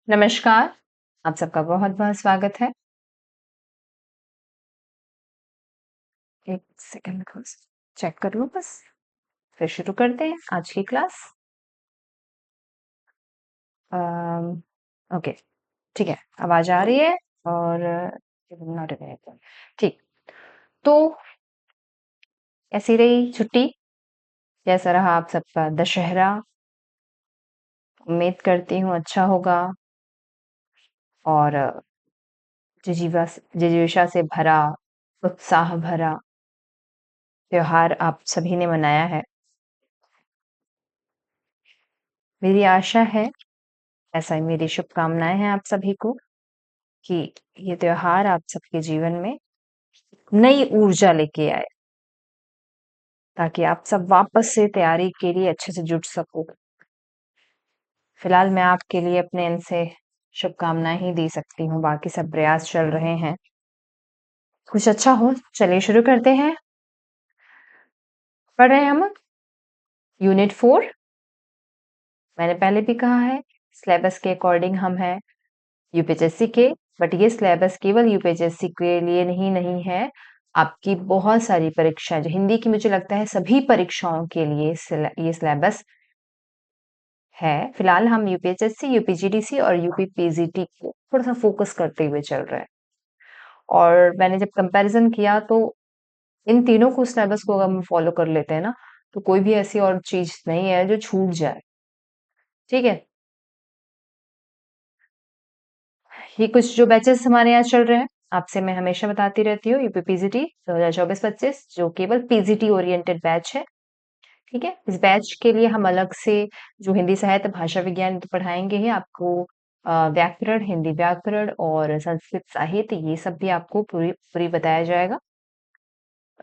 नमस्कार, आप सबका बहुत-बहुत स्वागत है। 1 सेकंड बस चेक कर लूँ बस, फिर शुरू करते हैं आज की क्लास। अम, ओके, ठीक है, आवाज़ आ रही है और नॉट अवेलेबल ठीक, तो कैसी रही छुट्टी? कैसा रहा आप सबका दशहरा? उम्मीद करती हूँ अच्छा होगा और जिजीविषा से भरा, उत्साह भरा त्योहार आप सभी ने मनाया है। मेरी आशा है, ऐसा ही मेरी शुभकामनाएँ हैं आप सभी को कि ये त्योहार आप सबके जीवन में नई ऊर्जा लेके आए, ताकि आप सब वापस से तैयारी के लिए अच्छे से जुट सको। फिलहाल मैं आपके लिए अपने एंड से शुभकामनाएँ ही दे सकती हूँ, बाकी सब प्रयास चल रहे हैं। कुछ अच्छा हो, चलिए शुरू करते हैं। पढ़ रहे हैं हम यूनिट 4। मैंने पहले भी कहा है, सिलेबस के अकॉर्डिंग हम हैं यूपीएससी के, बट ये सिलेबस केवल यूपीएससी के लिए नहीं है, आपकी बहुत सारी परीक्षाएँ जो हिंदी की मुझे लगता है सभी परीक्षाओं के लिए ये सिलेबस है। फिलहाल हम यूपीएचएससी, यूपीजीडीसी और यूपीपीजीटी को थोड़ा-सा फोकस करते हुए चल रहे हैं। और मैंने जब कंपैरिज़न किया तो इन तीनों को सिलेबस को अगर हम फॉलो कर लेते हैं ना, तो कोई भी ऐसी और चीज़ नहीं है जो छूट जाए। ठीक है? ये कुछ जो बैचेस हमारे यहाँ चल रहे हैं, आपसे मैं हमेशा बताती रहती हूँ यूपीपीजीटी 2024-25 जो केवल पीजीटी ओरिएंटेड बैच है। ठीक है? इस बैच के लिए हम अलग से जो हिंदी साहित्य, भाषा विज्ञान तो पढ़ाएँगे ही आपको व्याकरण, हिंदी व्याकरण और संस्कृत साहित्य ये सब भी आपको पूरी बताया जाएगा।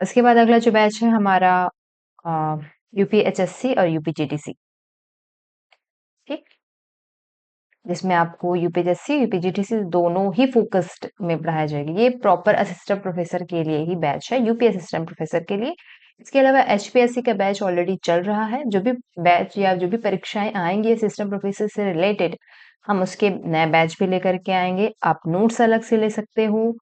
उसके बाद अगला जो बैच है हमारा अ, यूपीएचएससी और यूपीजीडीसी, ठीक? जिसमें आपको यूपीएचएससी, यूपीजीडीसी दोनों ही फोकस्ड में पढ़ाया जाएगा। ये प्रॉपर असिस्टेंट प्रोफेसर के लिए ही बैच है, यूपी असिस्टेंट प्रोफेसर के लिए। इसके अलावा एचपीएससी का बैच ऑलरेडी चल रहा है। जो भी बैच या जो भी परीक्षाएँ आएँगी असिस्टेंट प्रोफेसर से रिलेटेड, हम उसके नए बैच भी लेकर के आएँगे। आप नोट्स अलग से ले सकते हो।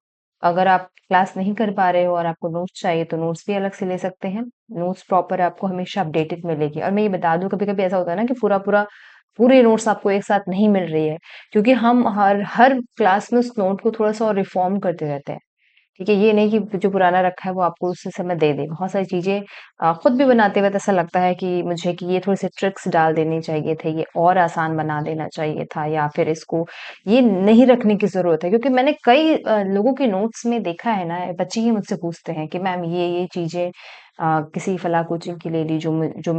अगर आप क्लास नहीं कर पा रहे हो और आपको नोट्स चाहिए तो नोट्स भी अलग से ले सकते हैं। नोट्स प्रॉपर आपको हमेशा अपडेटेड मिलेगी और मैं ये बता दूँ कभी-कभी ऐसा होता है ना कि पूरे नोट्स आपको एक साथ नहीं मिल रही है, क्योंकि हम हर हर क्लास में उस नोट को थोड़ा-सा और रिफ़ॉर्म करते रहते हैं। ठीक है? ये नहीं कि जो पुराना रखा है वो आपको उसी समय दे दें। बहुत सारी चीज़ें खुद भी बनाते वक़्त ऐसा लगता है कि मुझे कि ये थोड़े-से ट्रिक्स डाल देने चाहिए थे, ये और आसान बना देना चाहिए था या फिर इसको ये नहीं रखने की ज़रूरत है। क्योंकि मैंने कई लोगों के नोट्स में देखा है ना, बच्चे ही मुझसे पूछते हैं कि मैम ये चीज़ें किसी फलाँ कोचिंग की ले ली जो मु जो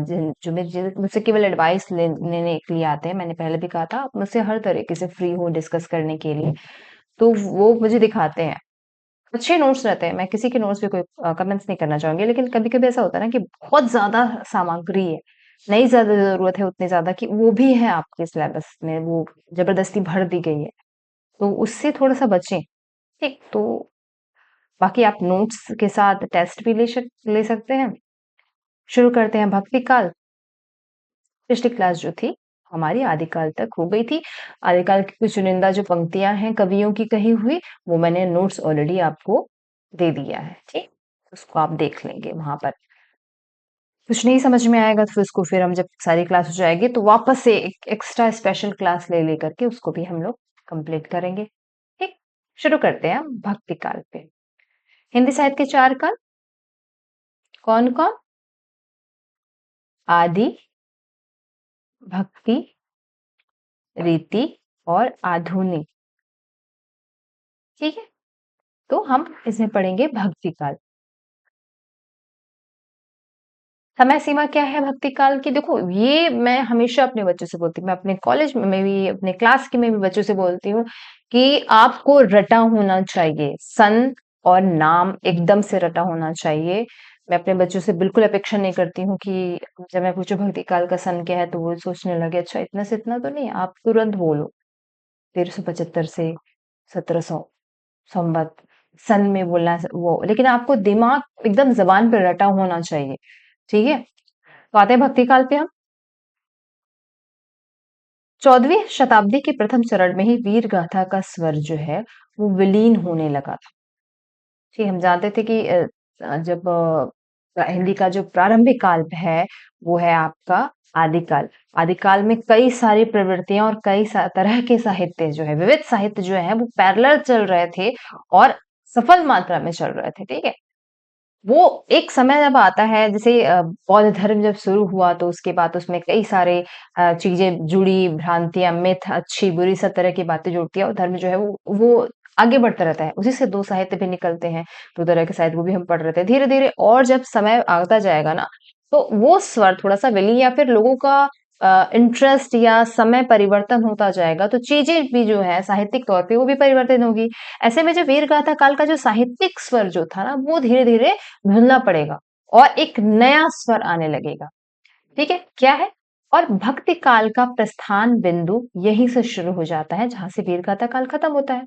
जिन जो मुझसे केवल एडवाइस लेने के लिए आते हैं। मैंने पहले भी कहा था आप मुझसे हर तरीके से फ्री हो डिस्कस करने के लिए। तो वो मुझे दिखाते हैं। अच्छे नोट्स रहते हैं, मैं किसी के नोट्स पे कोई कमेंट्स नहीं करना चाहूँगी, लेकिन कभी-कभी ऐसा होता है ना कि बहुत ज़्यादा सामग्री है, नहीं ज़्यादा ज़रूरत है उतनी ज़्यादा कि वो भी है आपके सिलेबस में, वो ज़बरदस्ती भर दी गई है, तो उससे थोड़ा-सा बचें, ठीक? तो बाकी आप नोट्स के साथ टेस्ट भी ले सकते हैं। शुरू करते हैं भक्ति काल। पिछली क्लास जो थी, हमारी आदिकाल तक हो गई थी। आदिकाल की कुछ चुनिंदा जो पंक्तियाँ हैं कवियों की कही हुई, वो मैंने नोट्स ऑलरेडी आपको दे दिया है, ठीक? उसको आप देख लेंगे वहाँ पर। कुछ नहीं समझ में आएगा तो इसको फिर हम जब सारी क्लास हो जाएगी तो वापस से एक एक्स्ट्रा स्पेशल क्लास ले करके उसको भी हम लोग कंप्लीट करेंगे, ठीक? शुरू करते हैं हम भक्ति काल पे। हिंदी साहित्य के 4 काल कौन-कौन? आदि, भक्ति, रीति और आधुनिक, ठीक है? तो हम इसमें पढ़ेंगे भक्ति काल। समय सीमा क्या है भक्ति काल की? देखो ये मैं हमेशा अपने बच्चों से बोलती हूँ, मैं अपने कॉलेज में भी, अपने क्लास के में भी बच्चों से बोलती हूँ कि आपको रटा होना चाहिए। सन और नाम एकदम से रटा होना चाहिए। मैं अपने बच्चों से बिल्कुल अपेक्षा नहीं करती हूँ कि जब मैं पूछूँ भक्ति काल का सन क्या है तो वो सोचने लगे अच्छा इतना से इतना तो नहीं, आप तुरंत बोलो 1375 से 1700 संवत सन में बोलना वो, लेकिन आपको दिमाग एकदम ज़बान पे रटा होना चाहिए, ठीक है? तो आते हैं भक्ति काल पे हम। 14वीं शताब्दी के प्रथम चरण में ही वीर गाथा का स्वर जो है वो विलीन होने लगा था। जी, हम जानते थे कि जब हिंदी का जो प्रारंभिक काल है वो है आपका आदिकाल। आदिकाल में कई सारी प्रवृत्तियां और कई तरह के साहित्य जो है, विविध साहित्य जो है वो पैरेलल चल रहे थे और सफल मात्रा में चल रहे थे। ठीक है, वो एक समय जब आता है, जैसे बौद्ध धर्म जब शुरू हुआ तो उसके बाद उसमें कई सारे चीजें जुड़ी, भ्रांतियां, मिथ, अच्छी बुरी सब तरह की बातें जुड़ती है और धर्म जो है वो आगे बढ़ता रहता है। उसी से दो साहित्य भी निकलते हैं, दो तरह के साहित्य वो भी हम पढ़ रहे थे धीरे धीरे। और जब समय आता जाएगा ना, तो वो स्वर थोड़ा सा विलीन या फिर लोगों का इंटरेस्ट या समय परिवर्तन होता जाएगा, तो चीजें भी जो है साहित्यिक तौर पे वो भी परिवर्तन होगी। ऐसे में जो वीर गाथा काल का जो साहित्यिक स्वर जो था ना, वो धीरे धीरे धुंधला पड़ेगा और एक नया स्वर आने लगेगा। ठीक है, क्या है? और भक्ति काल का प्रस्थान बिंदु यहीं से शुरू हो जाता है, जहां से वीर गाथा काल खत्म होता है।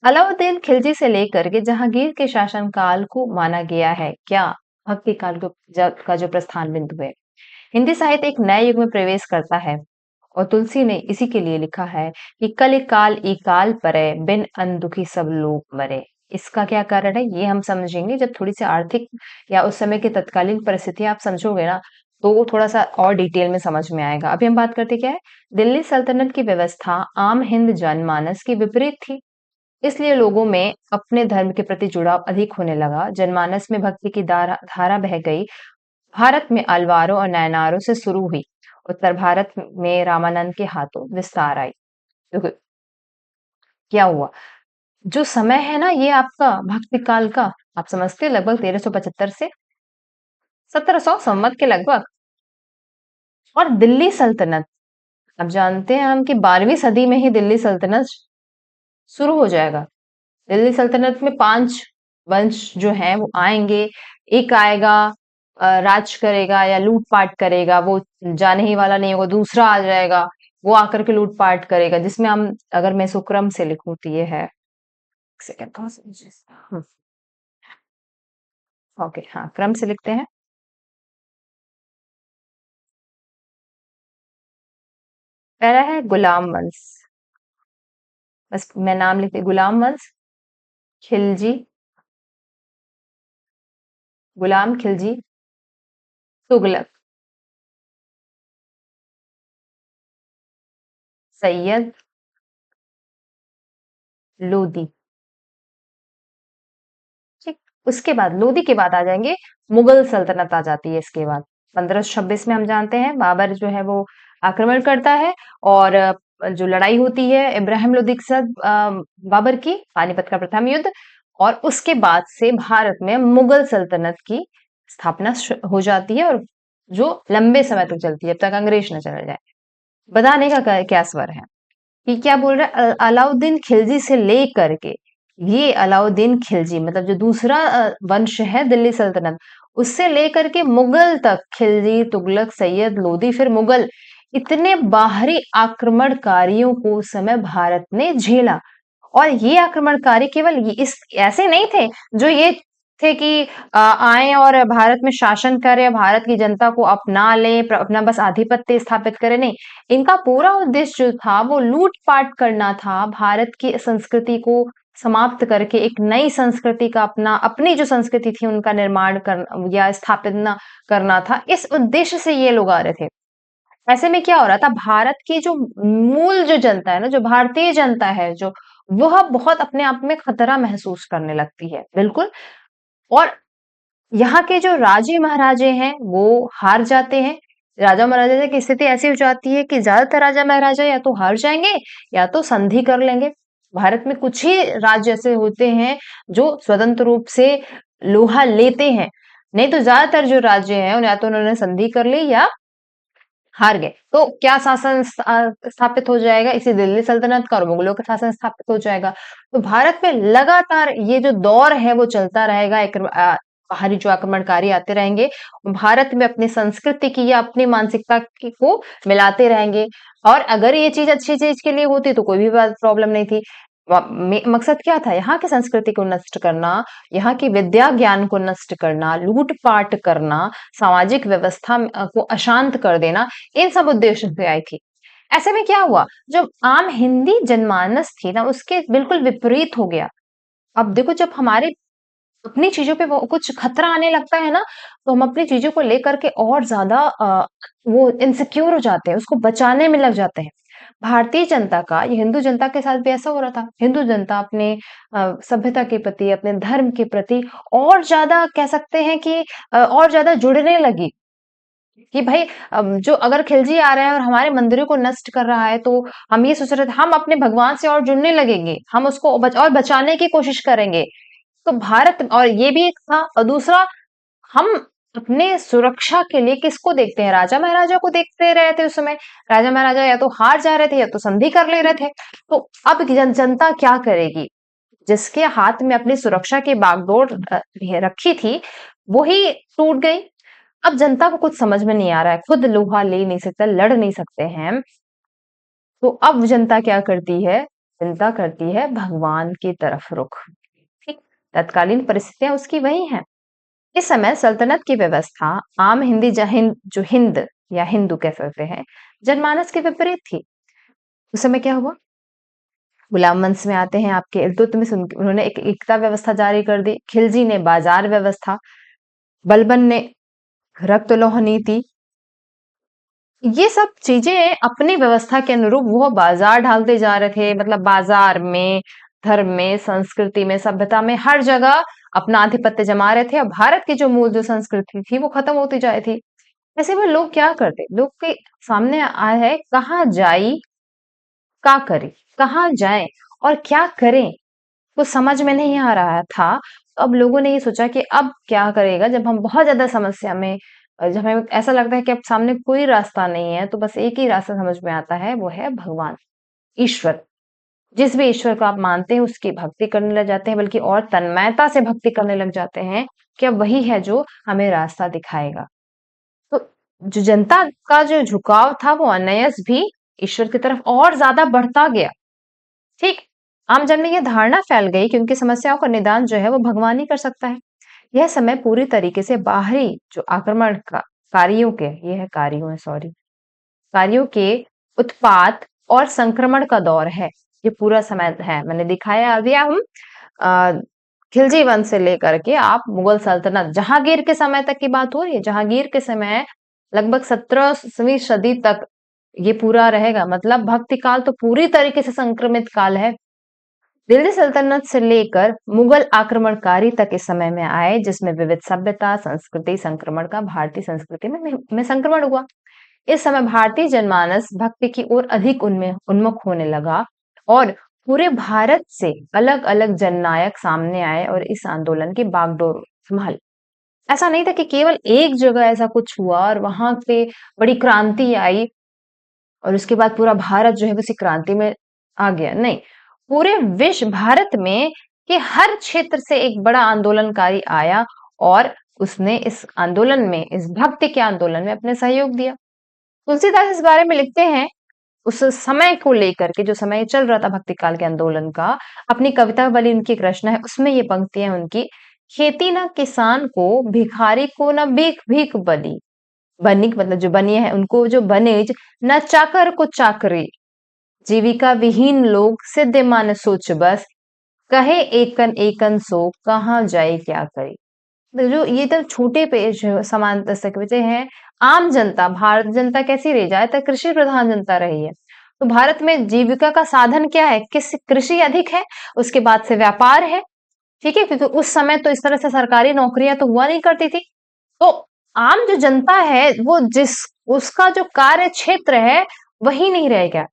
अलाउद्दीन खिलजी से लेकर के जहांगीर के शासन काल को माना गया है क्या भक्ति काल का जो प्रस्थान बिंदु है। हिंदी साहित्य एक नए युग में प्रवेश करता है और तुलसी ने इसी के लिए लिखा है कि कलि काल ई काल परे, बिन अन दुखी सब लोग मरे। इसका क्या कारण है ये हम समझेंगे जब थोड़ी सी आर्थिक या उस समय की तत्कालीन परिस्थितियां आप समझोगे ना, तो वो थोड़ा सा और डिटेल में समझ में आएगा। अभी हम बात करते क्या है, दिल्ली सल्तनत की व्यवस्था आम हिंद जनमानस की विपरीत थी, इसलिए लोगों में अपने धर्म के प्रति जुड़ाव अधिक होने लगा। जनमानस में भक्ति की धारा धारा बह गई। भारत में अलवारों और नयनारों से शुरू हुई, उत्तर भारत में रामानंद के हाथों विस्तार आई। देखो क्या हुआ, जो समय है ना ये आपका भक्ति काल का, आप समझते हैं लगभग 1375 से 1700 संवत के लगभग। और दिल्ली सल्तनत, अब जानते हैं हम कि 12वीं सदी में ही दिल्ली सल्तनत शुरू हो जाएगा। दिल्ली सल्तनत में 5 वंश जो हैं वो आएंगे। एक आएगा राज करेगा या लूट-पाट करेगा, वो जाने ही वाला नहीं होगा। दूसरा आ जाएगा, वो आकर के लूट-पाट करेगा, जिसमें हम अगर मैं इसको क्रम से लिखूँ तो ये है, 1 सेकंड कहाँ से मुझे ओके, हाँ, क्रम से लिखते हैं। पहला है गुलाम वंश, बस मैं नाम लिखती हूँ, गुलाम वंश, खिलजी, गुलाम खिलजी, तुगलक, सैयद, लोदी। ठीक, उसके बाद लोदी के बाद आ जाएंगे मुगल सल्तनत आ जाती है इसके बाद। 1526 में हम जानते हैं बाबर जो है वो आक्रमण करता है और जो लड़ाई होती है इब्राहिम लोदी के साथ बाबर की, पानीपत का प्रथम युद्ध। और उसके बाद से भारत में मुगल सल्तनत की स्थापना हो जाती है और जो लंबे समय तक चलती है, जब तक अंग्रेज न चले जाए। बताने का क्या स्वर है कि क्या बोल रहा है, अलाउद्दीन खिलजी से लेकर के, ये अलाउद्दीन खिलजी मतलब जो दूसरा वंश है दिल्ली सल्तनत, उससे लेकर के मुगल तक, खिलजी, तुगलक, सैयद, लोदी, फिर मुगल, इतने बाहरी आक्रमणकारियों को उस समय भारत ने झेला। और ये आक्रमणकारी केवल इस ऐसे नहीं थे जो ये थे कि आए और भारत में शासन करें, भारत की जनता को अपना लें, अपना बस आधिपत्य स्थापित करें, नहीं। इनका पूरा उद्देश्य जो था वो लूट-पाट करना था, भारत की संस्कृति को समाप्त करके एक नई संस्कृति का अपनी जो संस्कृति थी उनका निर्माण कर या स्थापित न करना था। इस उद्देश्य से ये लोग आ रहे थे। ऐसे में क्या हो रहा था, भारत की जो मूल जो जनता है ना, जो भारतीय जनता है, जो वह बहुत अपने आप में खतरा महसूस करने लगती है, बिल्कुल। और यहाँ के जो राजे महाराजे हैं वो हार जाते हैं। राजा महाराजा की स्थिति ऐसी हो जाती है कि ज्यादातर राजा महाराजा या तो हार जाएंगे या तो संधि कर लेंगे। भारत में कुछ ही राज्य ऐसे होते हैं जो स्वतंत्र रूप से लोहा लेते हैं, नहीं तो ज्यादातर जो राज्य हैं या तो उन्होंने संधि कर ली या हार गए। तो क्या शासन स्थापित हो जाएगा, इसी दिल्ली सल्तनत का, और मुगलों का शासन स्थापित हो जाएगा। तो भारत में लगातार ये जो दौर है वो चलता रहेगा। एक बाहरी जो आक्रमणकारी आते रहेंगे, भारत में अपनी संस्कृति की या अपनी मानसिकता को मिलाते रहेंगे। और अगर ये चीज अच्छी चीज के लिए होती तो कोई भी बात प्रॉब्लम नहीं थी। मकसद क्या था, यहाँ की संस्कृति को नष्ट करना, यहाँ की विद्या ज्ञान को नष्ट करना, लूट-पाट करना, सामाजिक व्यवस्था को अशांत कर देना, इन सब उद्देश्यों से आई थी। ऐसे में क्या हुआ, जो आम हिंदी जनमानस थी ना उसके बिल्कुल विपरीत हो गया। अब देखो जब हमारे अपनी चीजों पे वो कुछ खतरा आने लगता है ना, तो हम अपनी चीजों को लेकर के और ज्यादा वो इनसिक्योर हो जाते हैं, उसको बचाने में लग जाते हैं। भारतीय जनता का ये हिंदू जनता के साथ भी ऐसा हो रहा था। हिंदू जनता अपने सभ्यता के प्रति, अपने धर्म के प्रति और ज्यादा कह सकते हैं कि और ज्यादा जुड़ने लगी कि भाई जो अगर खिलजी आ रहा है और हमारे मंदिरों को नष्ट कर रहा है, तो हम ये सोच रहे थे हम अपने भगवान से और जुड़ने लगेंगे, हम उसको और बचाने की कोशिश करेंगे। तो भारत और ये भी एक था, और दूसरा हम अपने सुरक्षा के लिए किसको देखते हैं, राजा महाराजा को देखते रहे थे उस समय। राजा महाराजा या तो हार जा रहे थे या तो संधि कर ले रहे थे। तो अब जनता क्या करेगी, जिसके हाथ में अपनी सुरक्षा की बागडोर रखी थी वो ही टूट गई। अब जनता को कुछ समझ में नहीं आ रहा है, खुद लोहा ले नहीं सकता, लड़ नहीं सकते हैं। तो अब जनता क्या करती है, जनता करती है भगवान की तरफ रुख। ठीक, तत्कालीन परिस्थितियां उसकी वही हैं। इस समय सल्तनत की व्यवस्था आम हिंदी जो हिंद या हिंदू कह सकते हैं जनमानस के विपरीत थी। उस समय क्या हुआ, गुलाम वंश में आते हैं आपके इल्तुतमिश, उन्होंने एक एकता व्यवस्था जारी कर दी। खिलजी ने बाजार व्यवस्था, बलबन ने रक्त लौह नीति, ये सब चीजें अपनी व्यवस्था के अनुरूप वो बाजार ढालते जा रहे थे। मतलब बाजार में, धर्म में, संस्कृति में, सभ्यता में, हर जगह अपना आधिपत्य जमा रहे थे। और भारत की जो मूल जो संस्कृति थी वो खत्म होती जा रही थी। ऐसे में लोग क्या करते, लोग के सामने आया है कहाँ जाई, क्या करे, कहाँ जाए और क्या करें, कुछ समझ में नहीं आ रहा था। तो अब लोगों ने ये सोचा कि अब क्या करेगा, जब हम बहुत ज्यादा समस्या में, जब हमें ऐसा लगता है कि अब सामने कोई रास्ता नहीं है, तो बस एक ही रास्ता समझ में आता है, वो है भगवान, ईश्वर। जिस भी ईश्वर को आप मानते हैं उसकी भक्ति करने लग जाते हैं, बल्कि और तन्मयता से भक्ति करने लग जाते हैं कि अब वही है जो हमें रास्ता दिखाएगा। तो जो जनता का जो झुकाव था वो अनायास भी ईश्वर की तरफ और ज्यादा बढ़ता गया। ठीक, आम जन में यह धारणा फैल गई कि उनकी समस्याओं का निदान जो है वो भगवान ही कर सकता है। यह समय पूरी तरीके से बाहरी जो आक्रमण का कारियों के, ये है कारियों है सॉरी, कार्यों के उत्पात और संक्रमण का दौर है। ये पूरा समय है, मैंने दिखाया अभी हम अ, खिलजी वंश से लेकर के आप मुगल सल्तनत, जहांगीर के समय तक की बात हो रही है। जहांगीर के समय लगभग 17वीं सदी तक ये पूरा रहेगा। मतलब भक्ति काल तो पूरी तरीके से संक्रमित काल है। दिल्ली सल्तनत से लेकर मुगल आक्रमणकारी तक इस समय में आए, जिसमें विविध सभ्यता संस्कृति संक्रमण का भारतीय संस्कृति में संक्रमण हुआ। इस समय भारतीय जनमानस भक्ति की ओर अधिक उनमें उन्मुख होने लगा और पूरे भारत से अलग अलग जननायक सामने आए और इस आंदोलन की बागडोर संभाली। ऐसा नहीं था कि केवल एक जगह ऐसा कुछ हुआ और वहां पे बड़ी क्रांति आई और उसके बाद पूरा भारत जो है उसी क्रांति में आ गया, नहीं। पूरे विश्व भारत में के हर क्षेत्र से एक बड़ा आंदोलनकारी आया और उसने इस आंदोलन में, इस भक्ति के आंदोलन में अपने सहयोग दिया। तुलसीदास इस बारे में लिखते हैं, उस समय को लेकर के, जो समय चल रहा था भक्ति काल के आंदोलन का, अपनी कविता वाली उनकी एक रचना है, उसमें ये पंक्तियां उनकी, खेती न किसान को, भिखारी को न भीख भीख बनी, बनिक मतलब जो बनिए है उनको जो बनेज, न चाकर को चाकरी, जीविका विहीन लोग सिद्ध मान सोच बस, कहे एकन एकन सो कहाँ जाए क्या करे। तो जो ये तो छोटे पेज समान दस्तक बचे हैं, आम जनता, भारत जनता कैसी रही, ज्यादातर कृषि प्रधान जनता रही है। तो भारत में जीविका का साधन क्या है, किस कृषि अधिक है, उसके बाद से व्यापार है। ठीक है, क्योंकि उस समय तो इस तरह से सरकारी नौकरियां तो हुआ नहीं करती थी। तो आम जो जनता है वो जिस, उसका जो कार्य क्षेत्र है वही नहीं रहेगा।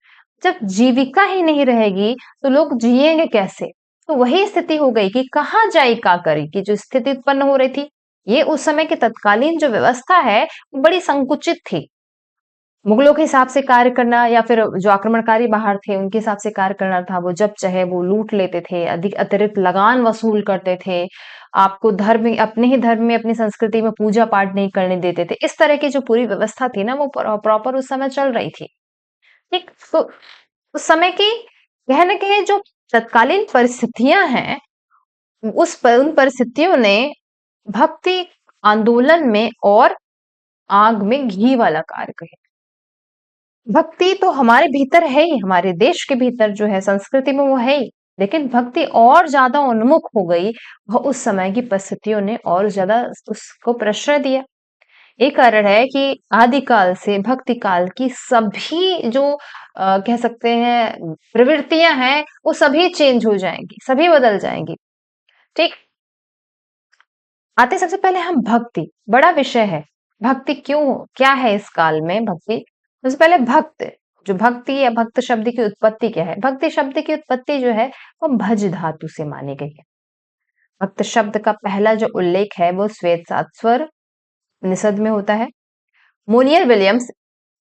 जब जीविका ही नहीं रहेगी तो लोग जिएंगे कैसे। तो वही स्थिति हो गई कि कहाँ जाए का करे की जो स्थिति उत्पन्न हो रही थी। ये उस समय की तत्कालीन जो व्यवस्था है वो बड़ी संकुचित थी। मुगलों के हिसाब से कार्य करना या फिर जो आक्रमणकारी बाहर थे उनके हिसाब से कार्य करना था, वो जब चाहे वो लूट लेते थे, अधिक अतिरिक्त लगान वसूल करते थे, आपको धर्म, अपने ही धर्म में, अपनी संस्कृति में पूजा पाठ नहीं करने देते थे। इस तरह की जो पूरी व्यवस्था थी ना वो प्रॉपर उस समय चल रही थी। ठीक, तो उस समय की कह न कहे जो तत्कालीन परिस्थितियां हैं, उन परिस्थितियों ने भक्ति आंदोलन में और आग में घी वाला कार्य किया। भक्ति तो हमारे भीतर है ही, हमारे देश के भीतर जो है संस्कृति में वो है ही, लेकिन भक्ति और ज्यादा उन्मुख हो गई, वह उस समय की परिस्थितियों ने और ज्यादा उसको प्रश्रय दिया। एक कारण है कि आदिकाल से भक्ति काल की सभी जो कह सकते हैं प्रवृत्तियां हैं, वो सभी चेंज हो जाएंगी, सभी बदल जाएंगी। ठीक। आते सबसे पहले हम भक्ति, बड़ा विषय है। भक्ति क्यों, क्या है इस काल में भक्ति? सबसे पहले भक्त, जो भक्ति या भक्त शब्द की उत्पत्ति क्या है? भक्ति शब्द की उत्पत्ति जो है वो भज धातु से मानी गई है। भक्त शब्द का पहला जो उल्लेख है वो श्वेत सात्स्वर निषद में होता है। मोनियर विलियम्स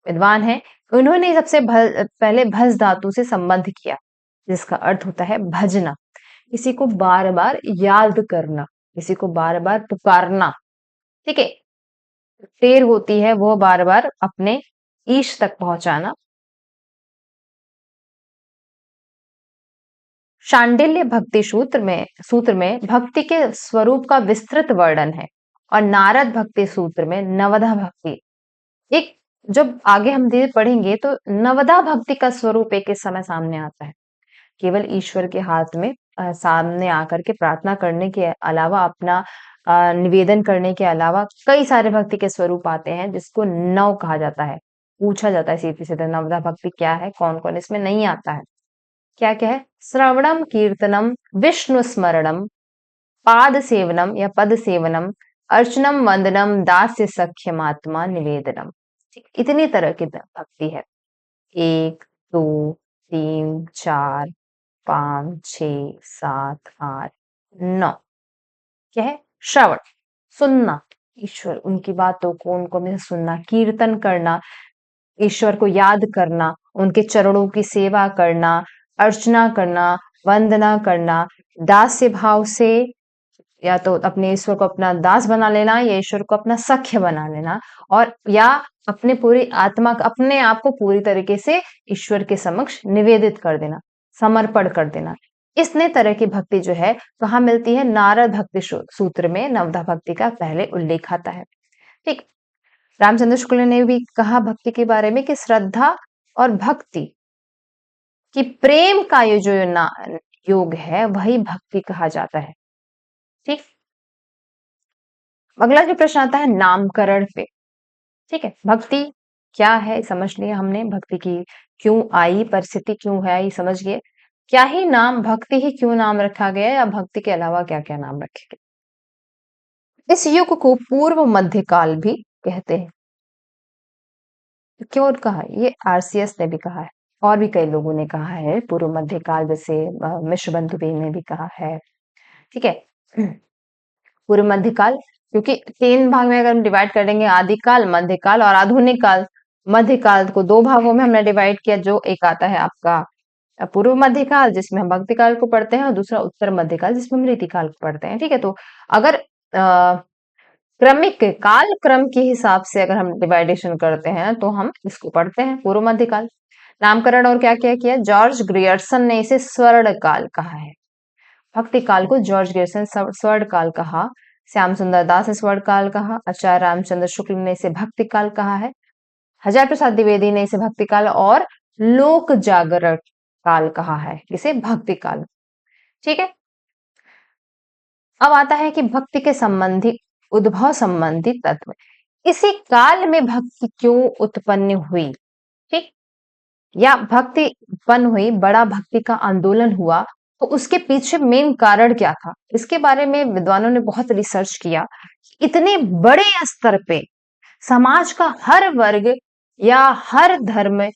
विद्वान है, उन्होंने सबसे पहले भज धातु से संबंध किया, जिसका अर्थ होता है भजना, किसी को बार बार याद करना, किसी को बार बार पुकारना। ठीक है। टेर होती है वो बार बार अपने ईश तक पहुंचाना। शांडिल्य भक्ति सूत्र में भक्ति के स्वरूप का विस्तृत वर्णन है, और नारद भक्ति सूत्र में नवधा भक्ति, एक जब आगे हम धीरे पढ़ेंगे तो नवधा भक्ति का स्वरूप एक इस समय सामने आता है। केवल ईश्वर के हाथ में सामने आकर के प्रार्थना करने के अलावा, अपना निवेदन करने के अलावा कई सारे भक्ति के स्वरूप आते हैं, जिसको नव कहा जाता है। पूछा जाता है सीधे सीधे, नवधा भक्ति क्या है, कौन कौन इसमें नहीं आता है? क्या क्या है? श्रवणम कीर्तनम, विष्णु स्मरणम, पाद सेवनम या पद सेवनम, अर्चनम वंदनम, दास्य सख्यमात्मा निवेदनम। ठीक, इतनी तरह की भक्ति है। 1 2 3 4 5 6 7 8 9। क्या है? श्रवण, सुनना, ईश्वर उनकी बातों को, उनको में सुनना, कीर्तन करना, ईश्वर को याद करना, उनके चरणों की सेवा करना, अर्चना करना, वंदना करना, दास्य भाव से या तो अपने ईश्वर को अपना दास बना लेना, या ईश्वर को अपना सख्य बना लेना, और या अपने पूरी आत्मा अपने आप को पूरी तरीके से ईश्वर के समक्ष निवेदित कर देना, समर्पण कर देना। इसने तरह की भक्ति जो है कहाँ मिलती है? नारद भक्ति सूत्र में नवधा भक्ति का पहले उल्लेख आता है। ठीक। रामचंद्र शुक्ल ने भी कहा भक्ति के बारे में कि श्रद्धा और भक्ति कि प्रेम का ये जो योग है वही भक्ति कहा जाता है। ठीक। अगला जो प्रश्न आता है नामकरण पे। ठीक है, भक्ति क्या है समझ लिया हमने, भक्ति की क्यों आई, परिस्थिति क्यों है ये समझ गए। क्या ही नाम, भक्ति ही क्यों नाम रखा गया, या भक्ति के अलावा क्या क्या नाम रखे गए? इस युग को पूर्व मध्यकाल भी कहते हैं। क्यों कहा? ये आरसीएस ने भी कहा है, और भी कई लोगों ने कहा है पूर्व मध्यकाल, जैसे मिश्र बंधु ने भी कहा है। ठीक है। पूर्व मध्यकाल, क्योंकि 3 भाग में अगर हम डिवाइड कर देंगे, आदिकाल, मध्यकाल और आधुनिक काल। मध्यकाल को 2 भागों में हमने डिवाइड किया, जो एक आता है आपका पूर्व मध्यकाल जिसमें हम भक्ति काल को पढ़ते हैं, और दूसरा उत्तर मध्यकाल जिसमें हम रीति काल को पढ़ते हैं। ठीक है, तो अगर क्रमिक काल क्रम के हिसाब से अगर हम डिवाइडेशन करते हैं तो हम इसको पढ़ते हैं पूर्व मध्यकाल। नामकरण और क्या क्या किया? जॉर्ज ग्रियर्सन ने इसे स्वर्ण काल कहा है। भक्ति काल को जॉर्ज ग्रियर्सन स्वर्ण काल कहा, श्याम सुंदर दास ने स्वर्ण काल कहा, आचार्य रामचंद्र शुक्ल ने इसे भक्ति काल कहा है, हजार प्रसाद द्विवेदी ने इसे भक्ति काल और लोक जागरण काल कहा है, इसे भक्ति काल। ठीक है। अब आता है कि भक्ति के संबंधी उद्भव संबंधी तत्व। इसी काल में भक्ति क्यों उत्पन्न हुई? ठीक, या भक्ति उत्पन्न हुई, बड़ा भक्ति का आंदोलन हुआ, तो उसके पीछे मेन कारण क्या था? इसके बारे में विद्वानों ने बहुत रिसर्च किया। इतने बड़े स्तर पे समाज का हर वर्ग या हर धर्म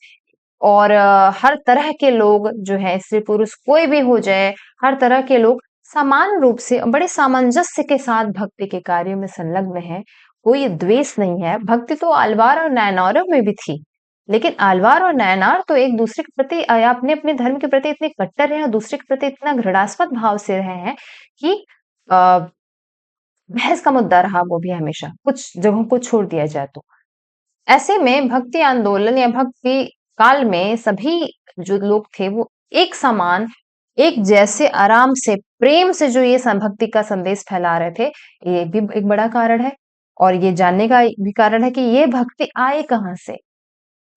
और हर तरह के लोग जो है, स्त्री पुरुष कोई भी हो जाए, हर तरह के लोग समान रूप से बड़े सामंजस्य के साथ भक्ति के कार्य में संलग्न है। कोई द्वेष नहीं है। भक्ति तो आलवार और नैनारों में भी थी, लेकिन आलवार और नैनार तो एक दूसरे के प्रति अपने अपने धर्म के प्रति इतने कट्टर हैं और दूसरे के प्रति इतना घृणास्पद भाव से रहे हैं कि बहस का मुद्दा रहा वो भी हमेशा, कुछ जगहों को छोड़ दिया जाए तो। ऐसे में भक्ति आंदोलन या भक्ति काल में सभी जो लोग थे वो एक समान, एक जैसे आराम से, प्रेम से जो ये भक्ति का संदेश फैला रहे थे, ये भी एक बड़ा कारण है। और ये जानने का भी कारण है कि ये भक्ति आए कहाँ से।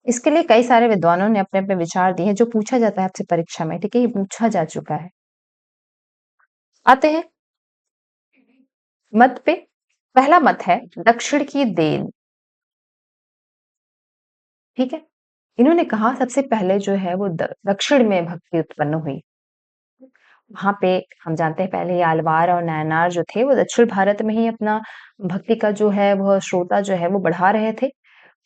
इसके लिए कई सारे विद्वानों ने अपने-अपने विचार दिए हैं, जो पूछा जाता है आपसे परीक्षा में, ठीक है? ये पूछा जा चुका है। आते हैं मत पे। पहला मत है दक्षिण की देन, ठीक है? इन्होंने कहा सबसे पहले जो है वो दक्षिण में भक्ति उत्पन्न हुई। वहाँ पे हम जानते हैं पहले ये आलवार और नायनार जो थे वो दक्षिण भारत में ही अपना भक्ति का जो है वह श्रोता जो है वो बढ़ा रहे थे।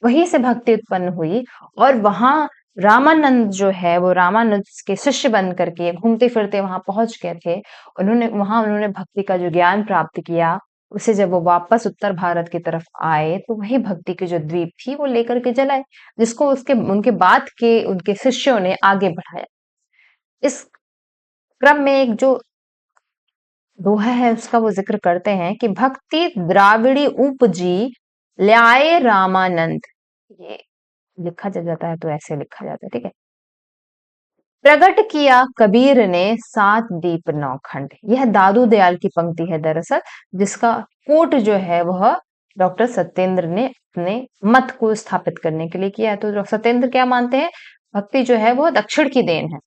वहीं से भक्ति उत्पन्न हुई और वहाँ रामानंद जो है वो रामानुज के शिष्य बन करके घूमते-फिरते वहाँ पहुँच गए थे। उन्होंने भक्ति का जो ज्ञान प्राप्त किया, उसे जब वो वापस उत्तर भारत की तरफ आए, तो वही भक्ति की जो द्वीप थी वो लेकर के चल आए, जिसको उसके उनके बाद के उनके शिष्यों ने आगे बढ़ाया। इस क्रम में एक जो दोहा है उसका वो ज़िक्र करते हैं कि भक्ति द्राविड़ी उपजी ल्याए रामानंद। ये लिखा जब जाता है तो ऐसे लिखा जाता है, ठीक है? प्रकट किया कबीर ने सात दीप नौ खंड। यह दादू दयाल की पंक्ति है दरअसल, जिसका कोट जो है वह डॉक्टर सत्येंद्र ने अपने मत को स्थापित करने के लिए किया है। तो डॉक्टर सत्येंद्र क्या मानते हैं? भक्ति जो है वह दक्षिण की देन है।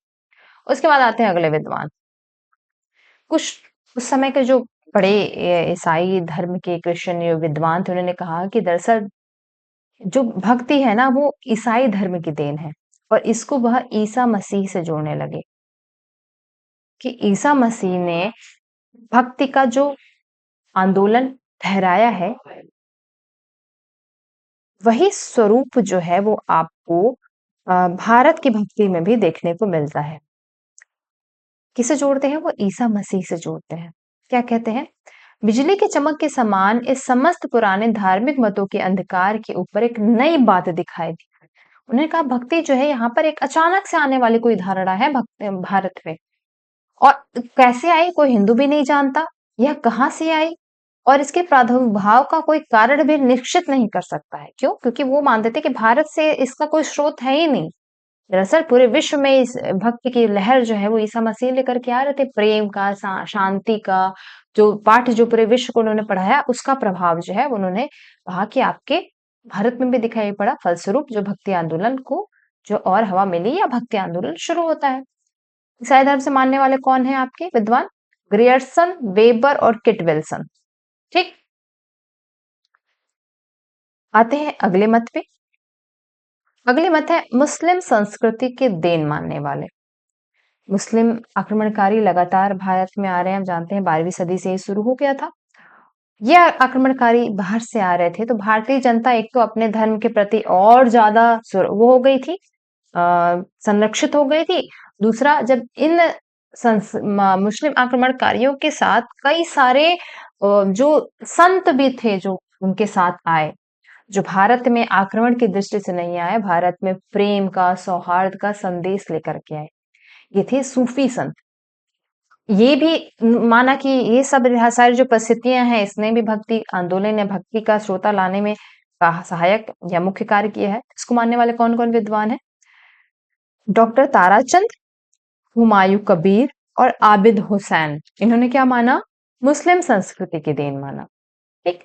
उसके बाद आते हैं अगले विद्वान। कुछ उस समय के जो बड़े ईसाई धर्म के क्रिश्चियन विद्वान थे, उन्होंने कहा कि दरअसल जो भक्ति है ना वो ईसाई धर्म की देन है और इसको वह ईसा मसीह से जोड़ने लगे कि ईसा मसीह ने भक्ति का जो आंदोलन ठहराया है, वही स्वरूप जो है वो आपको भारत की भक्ति में भी देखने को मिलता है। किसे जोड़ते हैं? वो ईसा मसीह से जोड़ते हैं। क्या कहते हैं? बिजली की चमक के समान इस समस्त पुराने धार्मिक मतों के अंधकार के ऊपर एक नई बात दिखाई दी। उन्होंने कहा भक्ति जो है यहाँ पर एक अचानक से आने वाली कोई धारणा है भारत में। और कैसे आई कोई हिंदू भी नहीं जानता, यह कहाँ से आई और इसके प्रादुर्भाव का कोई कारण भी निश्चित नहीं कर सकता है। क्यों? क्योंकि वो मानते थे कि भारत से इसका कोई स्रोत है ही नहीं। दरअसल पूरे विश्व में इस भक्ति की लहर जो है वो ईसा मसीह लेकर के आ रहे थे। प्रेम का, शांति का जो पाठ जो पूरे विश्व को उन्होंने पढ़ाया, उसका प्रभाव जो है उन्होंने कहा कि आपके भारत में भी दिखाई पड़ा। फलस्वरूप जो भक्ति आंदोलन को जो और हवा मिली या भक्ति आंदोलन शुरू होता है। ईसाई धर्म से मानने वाले कौन हैं आपके विद्वान? ग्रियर्सन, वेबर और किट विल्सन। ठीक। आते हैं अगले मत पे। अगले मत है मुस्लिम संस्कृति के देन मानने वाले। मुस्लिम आक्रमणकारी लगातार भारत में आ रहे हैं। हम जानते हैं 12वीं सदी से ये शुरू हो गया था। ये आक्रमणकारी बाहर से आ रहे थे, तो भारतीय जनता एक तो अपने धर्म के प्रति और ज्यादा वो हो गई थी, संरक्षित हो गई थी। दूसरा, जब इन मुस्लिम आक्रमणकारियों के साथ कई सारे जो संत भी थे जो उनके साथ आए, जो भारत में आक्रमण की दृष्टि से नहीं आए, भारत में प्रेम का, सौहार्द का संदेश लेकर के आए। ये थे सूफी संत। ये भी माना कि ये सब सारी जो परिस्थितियां हैं, इसने भी भक्ति आंदोलन या भक्ति का श्रोता लाने में सहायक या मुख्य कार्य किया है। इसको मानने वाले कौन कौन विद्वान है? डॉक्टर ताराचंद, हुमायूं कबीर और आबिद हुसैन। इन्होंने क्या माना? मुस्लिम संस्कृति की देन माना। ठीक।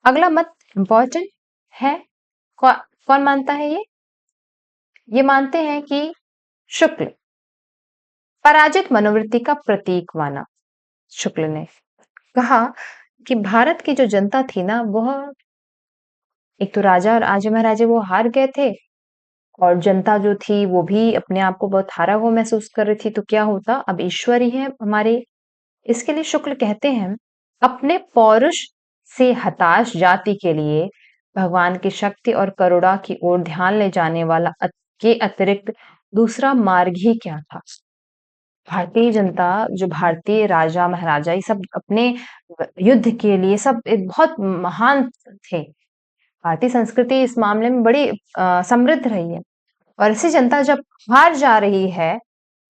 अगला मत इंपॉर्टेंट है। कौन मानता है ये मानते हैं कि शुक्ल पराजित मनोवृत्ति का प्रतीक माना। शुक्ल ने कहा कि भारत की जो जनता थी ना, वह एक तो राजा और राजे महाराजे वो हार गए थे और जनता जो थी वो भी अपने आप को बहुत हारा हुआ महसूस कर रही थी। तो क्या होता? अब ईश्वर ही है हमारे। इसके लिए शुक्ल कहते हैं अपने पौरुष से हताश जाति के लिए भगवान की शक्ति और करुणा की ओर ध्यान ले जाने वाला के अतिरिक्त दूसरा मार्ग ही क्या था? भारतीय जनता, जो भारतीय राजा महाराजा, ये सब अपने युद्ध के लिए सब एक बहुत महान थे। भारतीय संस्कृति इस मामले में बड़ी समृद्ध रही है और ऐसी जनता जब हार जा रही है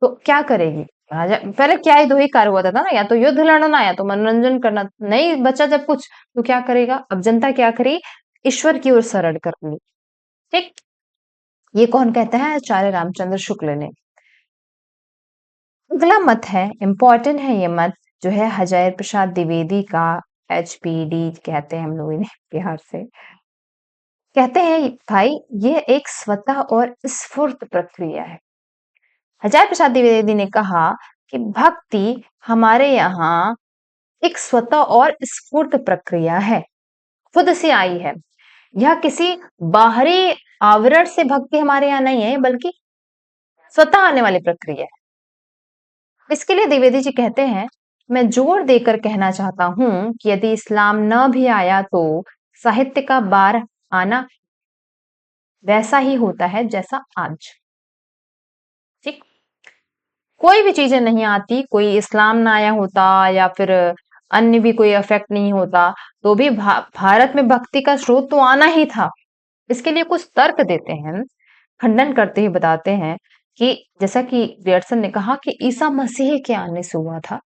तो क्या करेगी? राजा पहले क्या ही दो ही कार्य हुआ था ना, या तो युद्ध लड़ना या तो मनोरंजन करना। नहीं बचा जब कुछ, तो क्या करेगा? अब जनता क्या करी? ईश्वर की ओर शरण कर ली। ठीक। ये कौन कहता है? आचार्य रामचंद्र शुक्ल ने। अगला मत है, इंपॉर्टेंट है ये मत, जो है हजायर प्रसाद द्विवेदी का। HPD कहते हैं हम लोग इन्हें बिहार से। कहते हैं भाई ये एक स्वतः और स्फूर्त प्रक्रिया है। आचार्य प्रसाद द्विवेदी ने कहा कि भक्ति हमारे यहाँ एक स्वतः और स्फूर्त प्रक्रिया है, खुद से आई है। यह किसी बाहरी आवरण से भक्ति हमारे यहाँ नहीं है, बल्कि स्वतः आने वाली प्रक्रिया है। इसके लिए द्विवेदी जी कहते हैं, मैं जोर देकर कहना चाहता हूं कि यदि इस्लाम न भी आया तो साहित्य का बार आना वैसा ही होता है जैसा आज। ठीक, कोई भी चीजें नहीं आती, कोई इस्लाम ना आया होता या फिर अन्य भी कोई इफेक्ट नहीं होता, तो भी भारत में भक्ति का स्रोत तो आना ही था। इसके लिए कुछ तर्क देते हैं, खंडन करते हुए बताते हैं कि जैसा कि ग्रियर्सन ने कहा कि ईसा मसीह के आने से हुआ था,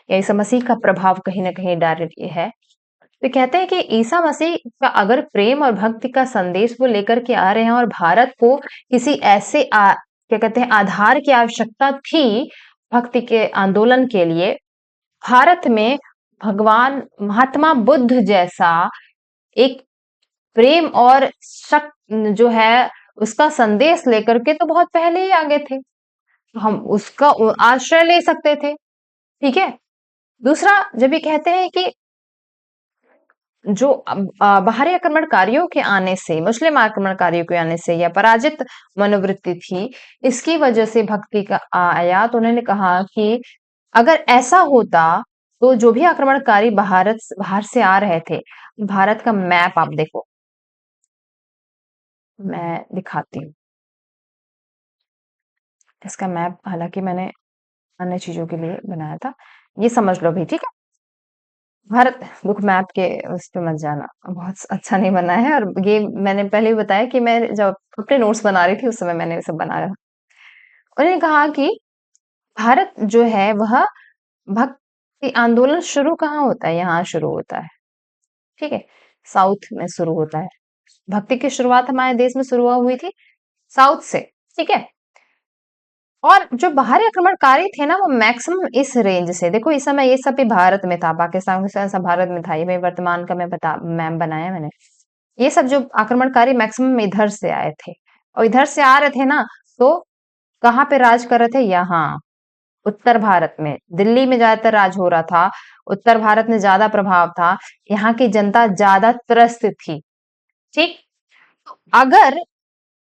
या ईसा मसीह का प्रभाव कहीं ना कहीं डायरेक्ट है। तो कहते हैं कि ईसा मसीह का अगर प्रेम और भक्ति का संदेश वो लेकर के आ रहे हैं और भारत को किसी ऐसे क्या कहते हैं आधार की आवश्यकता थी भक्ति के आंदोलन के लिए, भारत में भगवान महात्मा बुद्ध जैसा एक प्रेम और शक्ति जो है उसका संदेश लेकर के तो बहुत पहले ही आगे थे, हम उसका आश्रय ले सकते थे। ठीक है, दूसरा जब ये कहते हैं कि जो बाहरी आक्रमणकारियों के आने से, मुस्लिम आक्रमणकारियों के आने से या पराजित मनोवृत्ति थी, इसकी वजह से भक्ति का आया, तो उन्होंने कहा कि अगर ऐसा होता तो जो भी आक्रमणकारी बाहर से आ रहे थे, भारत का मैप आप देखो, मैं दिखाती हूँ इसका मैप, हालांकि मैंने अन्य चीजों के लिए बनाया था, ये समझ लो भी। ठीक है, भारत बुक मैप के उस पे मत जाना, बहुत अच्छा नहीं बना है। और ये मैंने पहले भी बताया कि मैं जब अपने नोट्स बना रही थी उस समय मैंने सब बनाया था। उन्होंने कहा कि भारत जो है वह भक्ति आंदोलन शुरू कहाँ होता है, यहाँ शुरू होता है। ठीक है, साउथ में शुरू होता है। भक्ति की शुरुआत हमारे देश में शुरू हुई थी साउथ से। ठीक है, और जो बाहरी आक्रमणकारी थे ना वो मैक्सिमम इस रेंज से, देखो इस समय ये सब भी भारत में था, पाकिस्तान के सब भारत में था, ये मैं वर्तमान का मैं मैप बनाया मैंने। ये सब जो आक्रमणकारी मैक्सिमम इधर से आए थे, और इधर से आ रहे थे ना, तो कहाँ पे राज कर रहे थे, यहाँ उत्तर भारत में, दिल्ली में ज्यादातर राज हो रहा था, उत्तर भारत में ज्यादा प्रभाव था, यहाँ की जनता ज्यादा त्रस्त थी। ठीक, अगर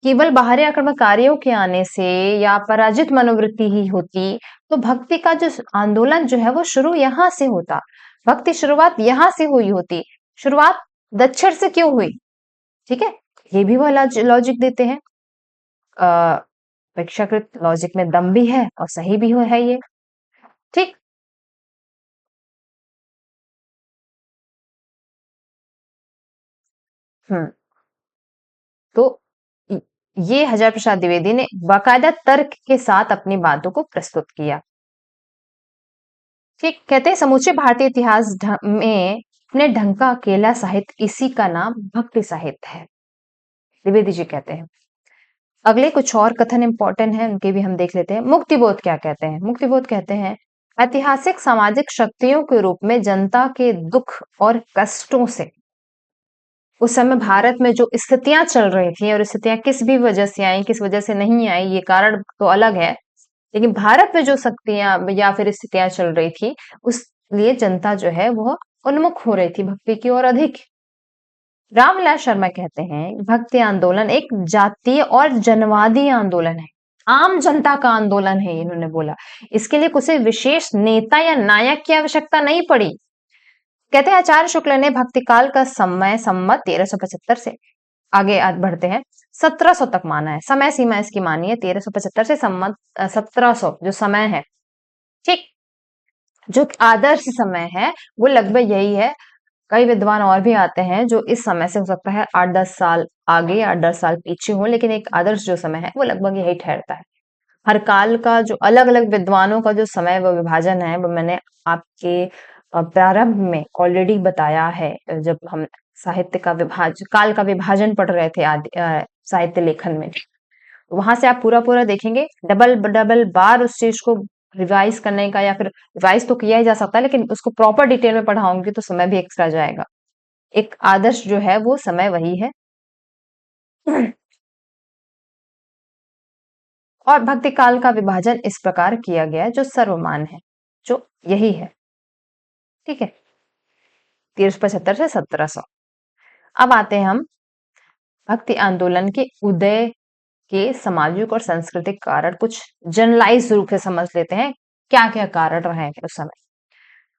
केवल बाहरी आक्रमणकारियों के आने से या पराजित मनोवृत्ति ही होती, तो भक्ति का जो आंदोलन जो है वो शुरू यहाँ से होता, भक्ति शुरुआत यहाँ से हुई होती, शुरुआत दक्षिण से क्यों हुई। ठीक है, ये भी वह लॉजिक देते हैं। अपेक्षाकृत लॉजिक में दम भी है और सही भी है ये। ठीक, हम्म, तो ये हजारी प्रसाद द्विवेदी ने बाकायदा तर्क के साथ अपनी बातों को प्रस्तुत किया। ठीक, कहते हैं समूचे भारतीय इतिहास में अपने ढंग का अकेला साहित्य, इसी का नाम भक्ति साहित्य है, द्विवेदी जी कहते हैं। अगले कुछ और कथन इंपॉर्टेंट है, उनके भी हम देख लेते हैं। मुक्तिबोध क्या कहते हैं, मुक्तिबोध कहते हैं ऐतिहासिक सामाजिक शक्तियों के रूप में जनता के दुख और कष्टों से, उस समय भारत में जो स्थितियां चल रही थी, और स्थितियां किस भी वजह से आई किस वजह से नहीं आई ये कारण तो अलग है, लेकिन भारत में जो शक्तियां या फिर स्थितियां चल रही थी, उस लिए जनता जो है वह उन्मुख हो रही थी भक्ति की ओर अधिक। रामविलास शर्मा कहते हैं भक्ति आंदोलन एक जातीय और जनवादी आंदोलन है, आम जनता का आंदोलन है, इन्होंने बोला। इसके लिए किसी विशेष नेता या नायक की आवश्यकता नहीं पड़ी। कहते हैं आचार्य शुक्ल ने भक्ति काल का समय संमत 1375 से आगे बढ़ते हैं 1700 तक माना है, समय सीमा इसकी मानी है 1375 से संमत 1700 जो समय है। ठीक, जो आदर्श समय है वो लगभग यही है। कई विद्वान और भी आते हैं जो इस समय से हो सकता है 8-10 साल आगे 8-10 साल पीछे हो, लेकिन एक आदर्श जो समय है वो लगभग यही ठहरता है। हर काल का जो अलग अलग विद्वानों का जो समय व विभाजन है वो मैंने आपके प्रारंभ में ऑलरेडी बताया है, जब हम साहित्य का काल का विभाजन पढ़ रहे थे आदि साहित्य लेखन में, वहां से आप पूरा पूरा देखेंगे। डबल डबल बार उस चीज को रिवाइज करने का, या फिर रिवाइज तो किया ही जा सकता है, लेकिन उसको प्रॉपर डिटेल में पढ़ाऊंगी तो समय भी एक्स्ट्रा जाएगा। एक आदर्श जो है वो समय वही है और भक्ति काल का विभाजन इस प्रकार किया गया है जो सर्वमान्य है, जो यही है। ठीक है, 1375 से 1700। अब आते हैं हम भक्ति आंदोलन के उदय के सामाजिक और सांस्कृतिक कारण, कुछ जनरलाइज रूप से समझ लेते हैं क्या क्या कारण रहे हैं उस समय।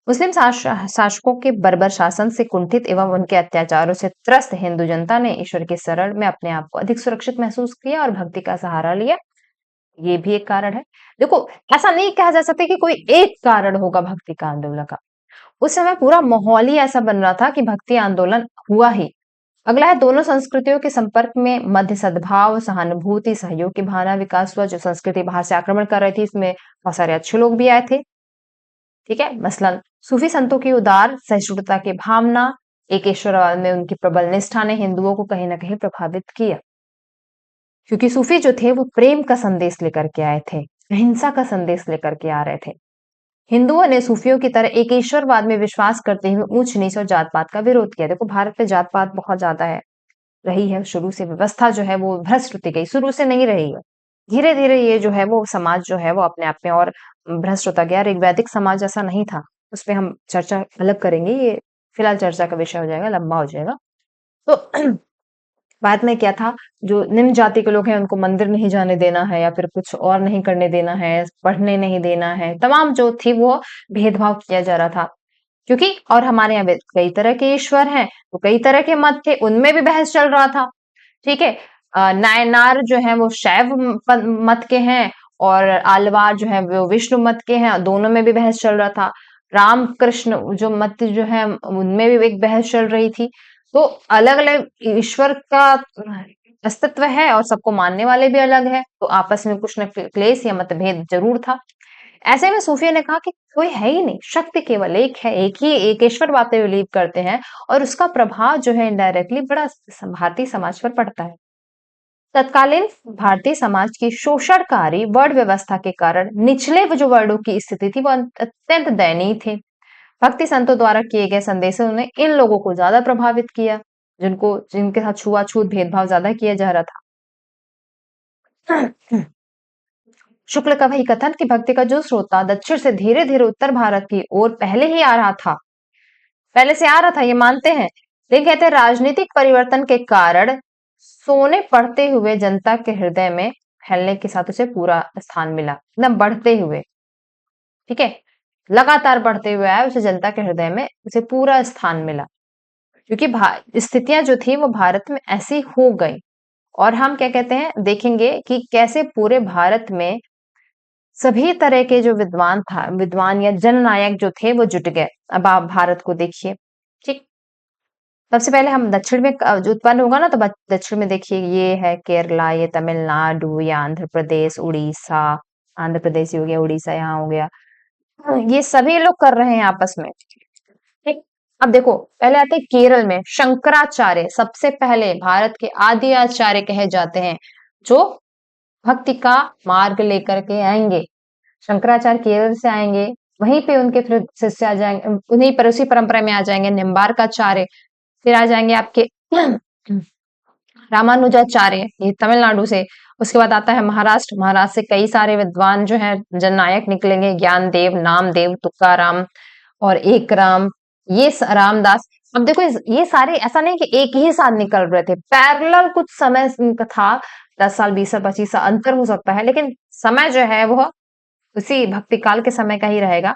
मुस्लिम शासकों के बर्बर शासन से कुंठित एवं उनके अत्याचारों से त्रस्त हिंदू जनता ने ईश्वर के शरण में अपने आप को अधिक सुरक्षित महसूस किया और भक्ति का सहारा लिया। ये भी एक कारण है। देखो, ऐसा नहीं कहा जा सकता कि कोई एक कारण होगा भक्ति का आंदोलन का। उस समय पूरा माहौल ही ऐसा बन रहा था कि भक्ति आंदोलन हुआ ही। अगला है दोनों संस्कृतियों के संपर्क में मध्य सद्भाव, सहानुभूति, सहयोग की भावना विकास हुआ। जो संस्कृति बाहर से आक्रमण कर रही थी, इसमें बहुत सारे अच्छे लोग भी आए थे। ठीक है, मसलन सूफी संतों की उदार सहिष्णुता की भावना, एकेश्वरवाद में उनकी प्रबल निष्ठा ने हिंदुओं को कहीं ना कहीं प्रभावित किया, क्योंकि सूफी जो थे वो प्रेम का संदेश लेकर के आए थे, अहिंसा का संदेश लेकर के आ रहे थे। हिंदुओं ने सूफियों की तरह एक ईश्वरवाद में विश्वास करते हुए ऊंच नीच और जात पात का विरोध किया। देखो, भारत में जात पात बहुत ज्यादा है, रही है शुरू से। व्यवस्था जो है वो भ्रष्ट होती गई, शुरू से नहीं रही है। धीरे धीरे ये जो है वो समाज जो है वो अपने आप में और भ्रष्ट होता गया। एक वैदिक समाज ऐसा नहीं था, उस पर हम चर्चा अलग करेंगे, ये फिलहाल चर्चा का विषय हो जाएगा, लंबा हो जाएगा। तो बाद में क्या था, जो निम्न जाति के लोग हैं उनको मंदिर नहीं जाने देना है, या फिर कुछ और नहीं करने देना है, पढ़ने नहीं देना है, तमाम जो थी वो भेदभाव किया जा रहा था। क्योंकि और हमारे यहाँ कई तरह के ईश्वर हैं, तो कई तरह के मत थे, उनमें भी बहस चल रहा था। ठीक है, नायनार जो है वो शैव मत के हैं, और आलवार जो है वो विष्णु मत के हैं, दोनों में भी बहस चल रहा था। राम कृष्ण जो मत जो है उनमें भी एक बहस चल रही थी। तो अलग अलग ईश्वर का अस्तित्व है और सबको मानने वाले भी अलग है, तो आपस में कुछ न क्लेश या मतभेद जरूर था। ऐसे में सूफियों ने कहा कि कोई है ही नहीं, शक्ति केवल एक है, एक ही एकेश्वरवाद पे बिलीव करते हैं, और उसका प्रभाव जो है इनडायरेक्टली बड़ा भारतीय समाज पर पड़ता है। तत्कालीन भारतीय समाज की शोषणकारी वर्ण व्यवस्था के कारण निचले जो वर्णों की स्थिति थी वो अत्यंत दयनीय थी। भक्ति संतों द्वारा किए गए संदेशों ने इन लोगों को ज्यादा प्रभावित किया, जिनके साथ छुआछूत भेदभाव ज्यादा किया जा रहा था। शुक्ल का वही कथन कि भक्ति का जो श्रोता दक्षिण से धीरे धीरे उत्तर भारत की ओर पहले ही आ रहा था, पहले से आ रहा था, ये मानते हैं। लेकिन कहते हैं राजनीतिक परिवर्तन के कारण सोने पड़ते हुए जनता के हृदय में फैलने के साथ उसे पूरा स्थान मिला, एकदम बढ़ते हुए। ठीक है, लगातार बढ़ते हुए आया, उसे जनता के हृदय में उसे पूरा स्थान मिला, क्योंकि स्थितियां जो थी वो भारत में ऐसी हो गई। और हम क्या कहते हैं, देखेंगे कि कैसे पूरे भारत में सभी तरह के जो विद्वान या जननायक जो थे वो जुट गए। अब आप भारत को देखिए। ठीक, सबसे पहले हम दक्षिण में जो उत्पन्न होगा ना, तो दक्षिण में देखिए ये है केरला, ये तमिलनाडु, या आंध्र प्रदेश, उड़ीसा। आंध्र प्रदेश हो गया, उड़ीसा यहाँ हो गया। ये सभी लोग कर रहे हैं आपस में। ठीक, अब देखो पहले आते हैं केरल में शंकराचार्य, सबसे पहले भारत के आदि आचार्य कहे जाते हैं, जो भक्ति का मार्ग लेकर के आएंगे। शंकराचार्य केरल से आएंगे, वहीं पे उनके फिर शिष्य आ जाएंगे, उन्हीं पर उसी परंपरा में आ जाएंगे निम्बार्काचार्य। फिर आ जाएंगे आपके रामानुजाचार्य, ये तमिलनाडु से। उसके बाद आता है महाराष्ट्र, महाराष्ट्र से कई सारे विद्वान जो है जननायक निकलेंगे, ज्ञानदेव, नामदेव, तुकाराम और एक राम, ये रामदास। अब देखो ये सारे ऐसा नहीं कि एक ही साथ निकल रहे थे, पैरेलल कुछ समय इनका था, 10 साल 20 साल 25 साल अंतर हो सकता है, लेकिन समय जो है वो उसी भक्ति काल के समय का ही रहेगा।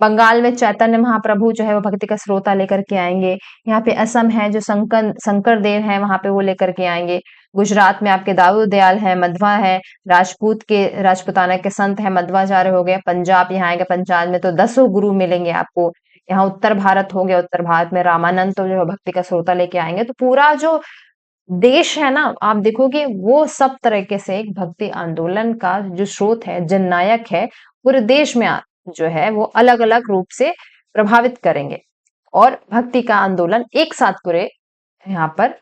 बंगाल में चैतन्य महाप्रभु जो है वो भक्ति का स्रोता लेकर के आएंगे। यहाँ पे असम है, जो शंकर देव है, वहां पे वो लेकर के आएंगे। गुजरात में आपके दाऊद दयाल है, मध्वा है, राजपुताना के संत है, मध्वाचार्य हो गया। पंजाब यहाँ आएगा, पंजाब में तो 10 गुरु मिलेंगे आपको। यहाँ उत्तर भारत हो गया, उत्तर भारत में रामानंद तो जो है भक्ति का स्रोता लेके आएंगे। तो पूरा जो देश है ना, आप देखोगे वो सब तरीके से एक भक्ति आंदोलन का जो स्रोत है, जननायक है, पूरे देश में जो है वो अलग अलग रूप से प्रभावित करेंगे, और भक्ति का आंदोलन एक साथ पूरे यहाँ पर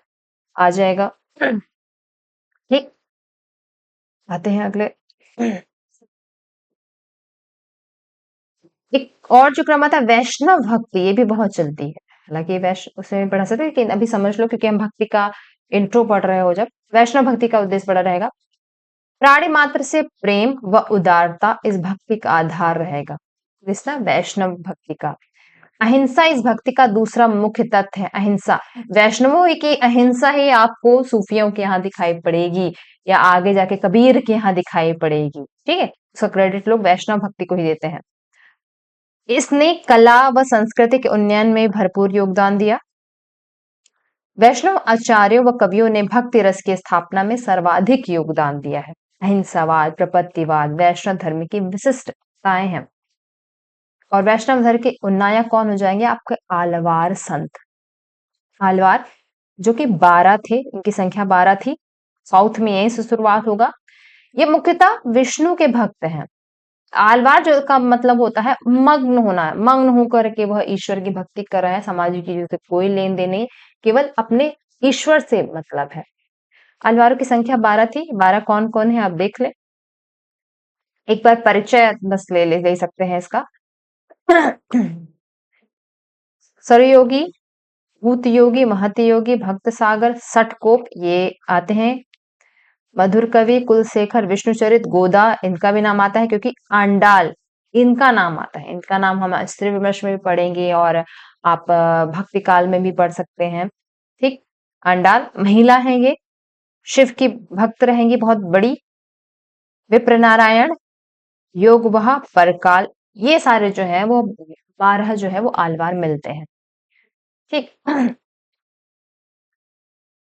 आ जाएगा। ठीक, आते हैं अगले। एक और जो क्रम आता है वैष्णव भक्ति, ये भी बहुत चलती है। हालांकि वैष्णव उसे पढ़ा सकते हैं, लेकिन अभी समझ लो, क्योंकि हम भक्ति का इंट्रो पढ़ रहे हो जब, वैष्णव भक्ति का उद्देश्य बड़ा रहेगा। प्राणी मात्र से प्रेम व उदारता इस भक्ति का आधार रहेगा। इस ना वैष्णव भक्ति का। अहिंसा इस भक्ति का दूसरा मुख्य तत्व है। अहिंसा, वैष्णवों की अहिंसा ही आपको सूफियों के यहाँ दिखाई पड़ेगी या आगे जाके कबीर के यहाँ दिखाई पड़ेगी। ठीक है, उसका क्रेडिट लोग वैष्णव भक्ति को ही देते हैं। इसने कला व संस्कृति के उन्नयन में भरपूर योगदान दिया। वैष्णव आचार्यों व कवियों ने भक्ति रस की स्थापना में सर्वाधिक योगदान दिया है। अहिंसावाद, प्रपत्तिवाद वैष्णव धर्म की विशिष्टताएं हैं। और वैष्णव धर्म के उन्नायक कौन हो जाएंगे? आपके आलवार संत। आलवार जो कि 12 थे, इनकी संख्या 12 थी। साउथ में यहीं से शुरुआत होगा। ये मुख्यतः विष्णु के भक्त हैं। आलवार जो का मतलब होता है मग्न होना, मग्न होकर के वह ईश्वर की भक्ति कर रहा है, सामाजिक चीजों से कोई लेन देन नहीं, केवल अपने ईश्वर से मतलब है। आलवारों की संख्या 12 थी। 12 कौन कौन है आप देख ले, एक बार परिचय बस ले सकते हैं इसका। सरयोगी, भूत योगी, महत योगी, भक्त सागर, सटकोप ये आते हैं। मधुर कवि, कुलशेखर, विष्णुचरित, गोदा इनका भी नाम आता है, क्योंकि आंडाल इनका नाम आता है। इनका नाम हम स्त्री विमर्श में भी पढ़ेंगे और आप भक्ति काल में भी पढ़ सकते हैं। ठीक, आंडाल महिला है, ये शिव की भक्त रहेंगी बहुत बड़ी। विप्र नारायण, योग वहा, परकाल, ये सारे जो है वो 12 जो है वो आलवार मिलते हैं। ठीक,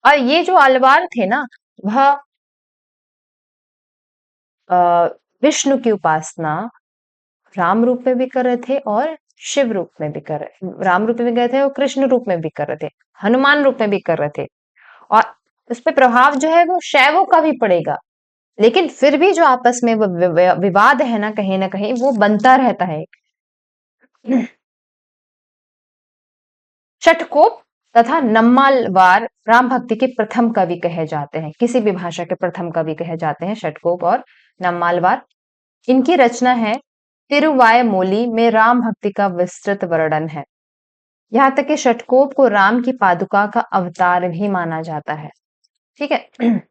और ये जो आलवार थे ना, वह विष्णु की उपासना राम रूप में भी कर रहे थे और शिव रूप में भी कर रहे, राम रूप में भी कर रहे थे और कृष्ण रूप में भी कर रहे थे, हनुमान रूप में भी कर रहे थे। और उस पर प्रभाव जो है वो शैवों का भी पड़ेगा, लेकिन फिर भी जो आपस में विवाद है ना कहीं वो बनता रहता है। षटकोप तथा नम्मालवार राम भक्ति के प्रथम कवि कहे जाते हैं। किसी भी भाषा के प्रथम कवि कहे जाते हैं षटकोप और नम्मालवार। इनकी रचना है तिरुवायमोली में राम भक्ति का विस्तृत वर्णन है। यहाँ तक कि षटकोप को राम की पादुका का अवतार भी माना जाता है। ठीक है,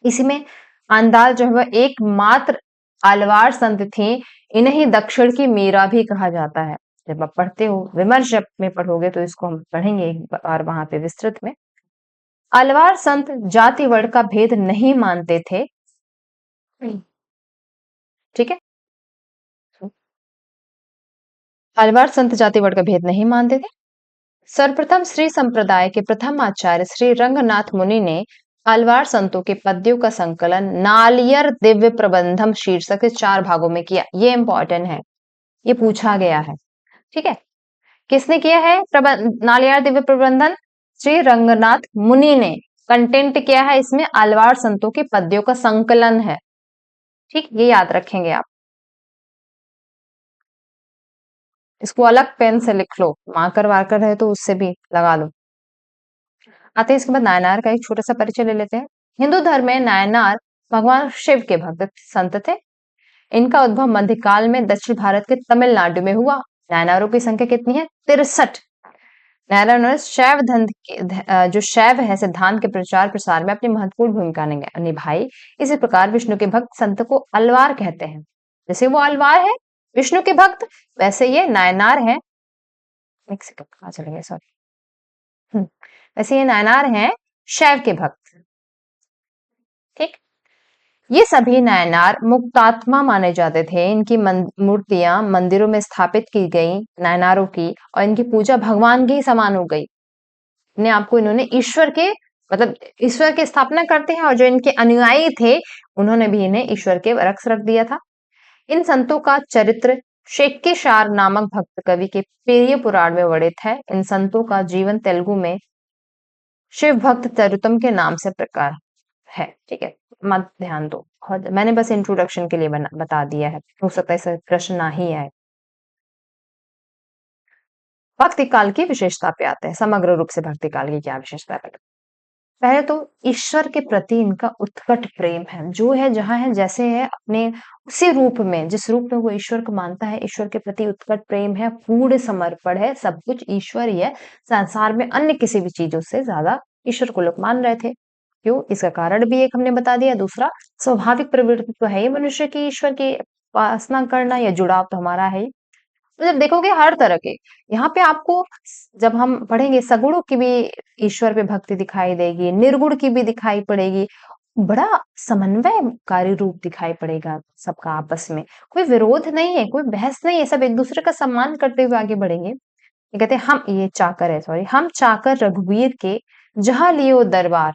इसी में आंदाल जो है वह एकमात्र आलवार संत थी। इन्हें दक्षिण की मीरा भी कहा जाता है। जब आप पढ़ते हो, विमर्श जब में पढ़ोगे तो इसको हम पढ़ेंगे एक बार वहां पे विस्तृत में। आलवार संत जाति वर्ण का भेद नहीं मानते थे। ठीक है, आलवार संत जाति वर्ण का भेद नहीं मानते थे। सर्वप्रथम श्री संप्रदाय के प्रथम आचार्य श्री रंगनाथ मुनि ने आलवार संतों के पद्यों का संकलन नालियर दिव्य प्रबंधम शीर्षक से 4 भागों में किया। ये इंपॉर्टेंट है, ये पूछा गया है। ठीक है, किसने किया है नालियर दिव्य प्रबंधन? श्री रंगनाथ मुनि ने। कंटेंट क्या है इसमें? आलवार संतों के पद्यों का संकलन है। ठीक, ये याद रखेंगे आप। इसको अलग पेन से लिख लो, मार्कर वार्कर है तो उससे भी लगा लो। आते हैं इसके बाद नायनार का एक छोटा सा परिचय ले लेते हैं। हिंदू धर्म में नायनार भगवान शिव के भक्त संत थे। इनका उद्भव मध्यकाल में दक्षिण भारत के तमिलनाडु में हुआ। नायनारों की संख्या कितनी है? 63। नायनारों ने शैव जो शैव है सिद्धांत के प्रचार प्रसार में अपनी महत्वपूर्ण भूमिका निभाई। इसी प्रकार विष्णु के भक्त संत को अलवार कहते हैं। जैसे वो अलवार है विष्णु के भक्त, वैसे ये नायनार है। एक सेकंड, कहाँ चले गए, सॉरी। वैसे ये नायनार हैं शैव के भक्त। ठीक, ये सभी नायनार मुक्तात्मा माने जाते थे। इनकी मूर्तियां मंदिरों में स्थापित की गई नायनारों की, और इनकी पूजा भगवान के ही समान हो गई। अपने आपको इन्होंने ईश्वर के मतलब ईश्वर की स्थापना करते हैं, और जो इनके अनुयायी थे उन्होंने भी इन्हें ईश्वर के रक्स रख दिया था। इन संतों का चरित्र शेक्केशार नामक भक्त कवि के पेरिय पुराण में वर्णित है। इन संतों का जीवन तेलुगु में शिव भक्त चरितम के नाम से प्रकार है। ठीक है, मत ध्यान दो, मैंने बस इंट्रोडक्शन के लिए बता दिया है, हो सकता है इसे प्रश्न ना ही आए। भक्ति काल की विशेषता पे आते हैं। समग्र रूप से भक्ति काल की क्या विशेषता है? पहले तो ईश्वर के प्रति इनका उत्कट प्रेम है, जो है जहां है जैसे है अपने उसी रूप में, जिस रूप में वो ईश्वर को मानता है, ईश्वर के प्रति उत्कट प्रेम है, पूर्ण समर्पण है, सब कुछ ईश्वर ही है, संसार में अन्य किसी भी चीजों से ज्यादा ईश्वर को लोग मान रहे थे। क्यों? इसका कारण भी एक हमने बता दिया। दूसरा, स्वाभाविक प्रवृत्ति तो है ही मनुष्य की ईश्वर की उपासना करना या जुड़ाव तो हमारा है ही। तो जब देखोगे हर तरह के, यहाँ पे आपको जब हम पढ़ेंगे सगुणों की भी ईश्वर पे भक्ति दिखाई देगी, निर्गुण की भी दिखाई पड़ेगी। बड़ा समन्वयकारी रूप दिखाई पड़ेगा सबका आपस में। कोई विरोध नहीं है, कोई बहस नहीं है, सब एक-दूसरे का सम्मान करते हुए आगे बढ़ेंगे। ये कहते हैं हम ये चाकर है सॉरी, हम चाकर रघुवीर के जहाँ लियो दरबार,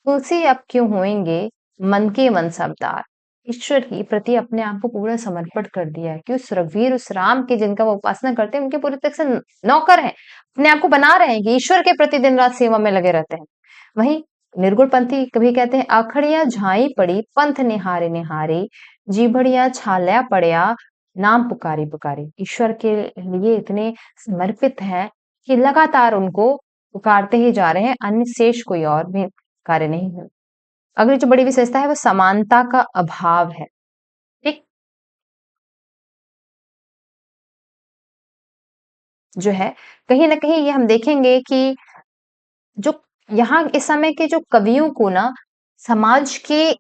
तुलसी अब क्यों होएंगे मन के मन सबदार। ईश्वर के प्रति अपने आप को पूरा समर्पित कर दिया है कि उस रघुवीर, उस राम के जिनका वो उपासना करते हैं, उनके पूरी तरह से नौकर हैं। अपने आप को बना रहे हैं कि ईश्वर के प्रति दिन रात सेवा में लगे रहते हैं। वहीं निर्गुण पंथी कभी कहते हैं आखड़िया झाई पड़ी पंथ निहारे निहारे, जीभड़िया छाल्या पड़या नाम पुकारी पुकारी। ईश्वर के लिए इतने समर्पित हैं कि लगातार उनको पुकारते ही जा रहे हैं, अन्य शेष कोई और भी कार्य नहीं है। अगली जो बड़ी विशेषता है वो समानता का अभाव है। ठीक, जो है कहीं ना कहीं ये हम देखेंगे कि जो यहाँ इस समय के जो कवियों को ना समाज के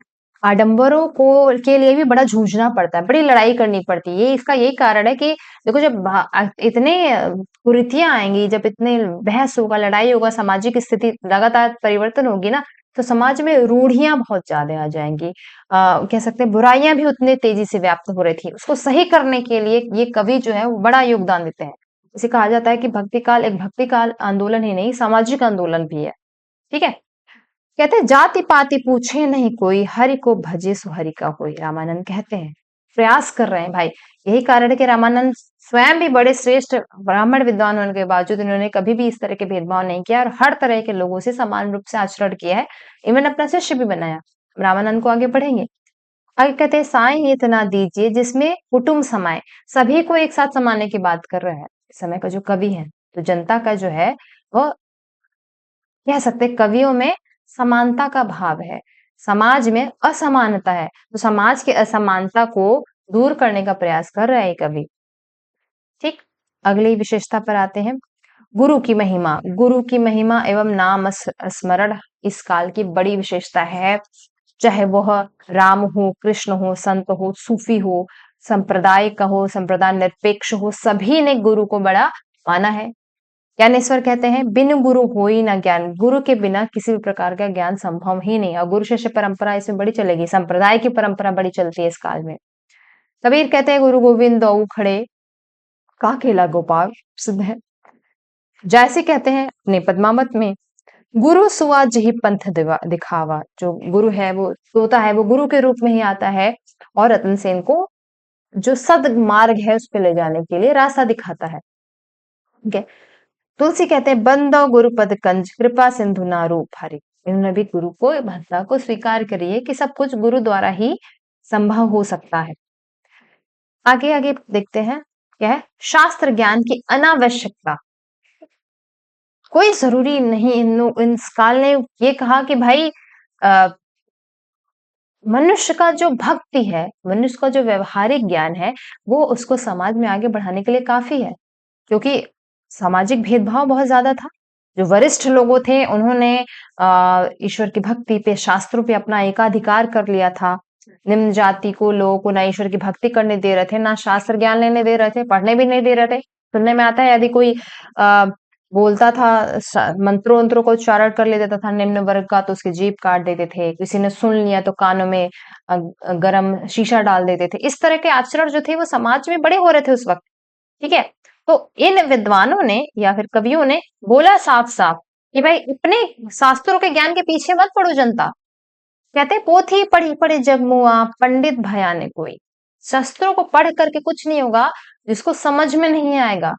आडंबरों को के लिए भी बड़ा जूझना पड़ता है, बड़ी लड़ाई करनी पड़ती है। ये इसका यही कारण है कि देखो जब इतने कुरीतियां आएंगी, जब इतने बहस होगा, लड़ाई होगा, सामाजिक स्थिति लगातार परिवर्तन होगी ना, तो समाज में रूढ़ियां बहुत ज्यादा आ जाएंगी। कह सकते हैं बुराइयां भी उतने तेजी से व्याप्त हो रही थी, उसको सही करने के लिए ये कवि जो है वो बड़ा योगदान देते हैं। इसे कहा जाता है कि भक्ति काल एक भक्ति काल आंदोलन ही नहीं, सामाजिक आंदोलन भी है। ठीक है, कहते हैं जाति पाति पूछे नहीं कोई, हरि को भजे सो हरि का होई। रामानंद कहते हैं प्रयास कर रहे हैं भाई। यही कारण है कि रामानंद स्वयं भी बड़े श्रेष्ठ ब्राह्मण विद्वान होने के बावजूद इन्होंने कभी भी इस तरह के भेदभाव नहीं किया और हर तरह के लोगों से समान रूप से आचरण किया है। इवन अपना शिष्य भी बनाया। रामानंद को आगे पढ़ेंगे। आगे कहते हैं साईं इतना दीजिए जिसमें कुटुंब समाये। सभी को एक साथ समाने की बात कर रहा है इस समय का जो कवि है। तो जनता का जो है वो कह सकते हैं कवियों में समानता का भाव है, समाज में असमानता है, तो समाज की असमानता को दूर करने का प्रयास कर रहा है ये कवि। ठीक, अगली विशेषता पर आते हैं। गुरु की महिमा, गुरु की महिमा एवं नाम स्मरण इस काल की बड़ी विशेषता है। चाहे वह राम हो, कृष्ण हो, संत हो, सूफी हो, संप्रदाय का हो, संप्रदाय निरपेक्ष हो, सभी ने गुरु को बड़ा माना है। ज्ञानेश्वर कहते हैं बिन गुरु हो ही ना ज्ञान, गुरु के बिना किसी भी प्रकार का ज्ञान संभव ही नहीं। और गुरु शिष्य परंपरा इसमें बड़ी चलेगी, संप्रदाय की परंपरा बड़ी चलती है इस काल में। कबीर कहते हैं गुरु गोविंद दो खड़े, काकेला गोपाल सिद्ध है। जैसे कहते हैं अपने पद्मावत में गुरु सुआ जही पंथ दिखावा। जो गुरु है वो तोता है, वो गुरु के रूप में ही आता है और रतन सेन को जो सद मार्ग है उस पे ले जाने के लिए रास्ता दिखाता है। ठीक है, तुलसी कहते हैं बंदो गुरुपद कंज कृपा सिंधु ना रूप हरि। इन्होंने भी गुरु को भक्ता को स्वीकार करी है कि सब कुछ गुरु द्वारा ही संभव हो सकता है। आगे आगे देखते हैं क्या है, शास्त्र ज्ञान की अनावश्यकता। कोई जरूरी नहीं, इन काल ने ये कहा कि भाई मनुष्य का जो भक्ति है, मनुष्य का जो व्यवहारिक ज्ञान है, वो उसको समाज में आगे बढ़ाने के लिए काफी है। क्योंकि सामाजिक भेदभाव बहुत ज्यादा था। जो वरिष्ठ लोगों थे उन्होंने ईश्वर की भक्ति पे, शास्त्रों पे अपना एकाधिकार कर लिया था। निम्न जाति को लोगों को ना ईश्वर की भक्ति करने दे रहे थे, ना शास्त्र ज्ञान लेने दे रहे थे, पढ़ने भी नहीं दे रहे थे। सुनने में आता है यदि कोई आ, बोलता था, मंत्रों वंत्रों को उच्चारण कर ले देता था निम्न वर्ग का, तो उसकी जीभ काट देते थे। किसी ने सुन लिया तो कानों में गरम शीशा डाल देते थे। इस तरह के आचरण जो थे वो समाज में बड़े हो रहे थे उस वक्त। ठीक है, तो इन विद्वानों ने या फिर कवियों ने बोला साफ साफ कि भाई अपने शास्त्रों के ज्ञान के पीछे मत पड़ो जनता। कहते पोथी पढ़ी पढ़े जग मुआ, पंडित भयाने कोई। शास्त्रों को पढ़ करके कुछ नहीं होगा जिसको समझ में नहीं आएगा,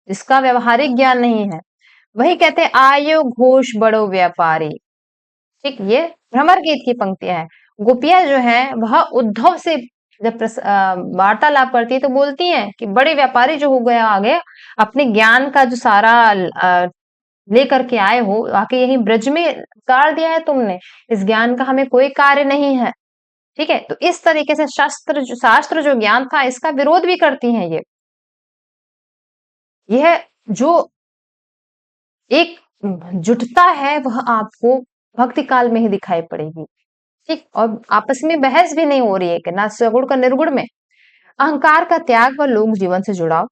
जिसका व्यवहारिक ज्ञान नहीं है। वही कहते आयो घोष बड़ो व्यापारी। ठीक, ये भ्रमर गीत की पंक्तियां हैं। गोपियां जो है वह उद्धव से जब वार्तालाप करती है तो बोलती हैं कि बड़े व्यापारी जो हो गया आगे, अपने ज्ञान का जो सारा लेकर के आए हो, आके यही ब्रज में गाड़ दिया है तुमने, इस ज्ञान का हमें कोई कार्य नहीं है। ठीक है, तो इस तरीके से शास्त्र जो ज्ञान था इसका विरोध भी करती हैं ये। यह जो एक जुटता है वह आपको भक्ति काल में ही दिखाई पड़ेगी। ठीक, और आपस में बहस भी नहीं हो रही है कि ना सगुण का निर्गुण में। अहंकार का त्याग व लोक जीवन से जुड़ाव।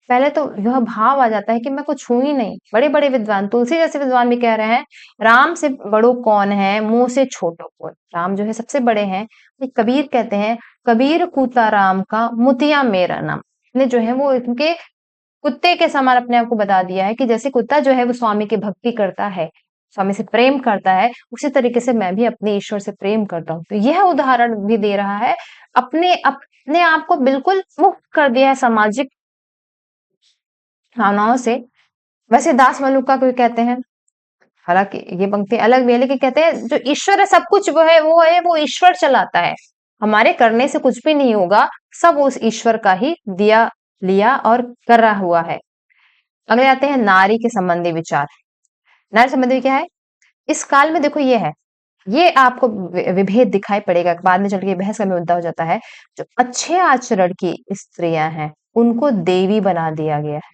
पहले तो यह भाव आ जाता है कि मैं कुछ हूं ही नहीं। बड़े बड़े विद्वान, तुलसी जैसे विद्वान भी कह रहे हैं, राम से बड़ो कौन है, मुंह से छोटो कौन। राम जो है सबसे बड़े हैं। ये कबीर कहते हैं, कबीर कूता राम का मुतिया मेरा नाम। ने जो है वो इनके कुत्ते के समान अपने आप को बता दिया है कि जैसे कुत्ता जो है वो स्वामी की भक्ति करता है, स्वामी से प्रेम करता है, उसी तरीके से मैं भी अपने ईश्वर से प्रेम करता हूँ। तो यह उदाहरण भी दे रहा है, अपने अपने आप को बिल्कुल मुक्त कर दिया है सामाजिक भावनाओं से। वैसे दास मल्लुका को कहते हैं, हालांकि ये पंक्ति अलग भी है, लेकिन कहते हैं जो ईश्वर है सब कुछ वो ईश्वर चलाता है, हमारे करने से कुछ भी नहीं होगा, सब उस ईश्वर का ही दिया लिया और कर रहा हुआ है। अगले आते हैं नारी के संबंधी विचार। नारी संबंधी क्या है इस काल में, देखो ये है, ये आपको विभेद दिखाई पड़ेगा, बाद में चल के बहस का मुद्दा हो जाता है। जो अच्छे आचरण की स्त्रियां हैं उनको देवी बना दिया गया है।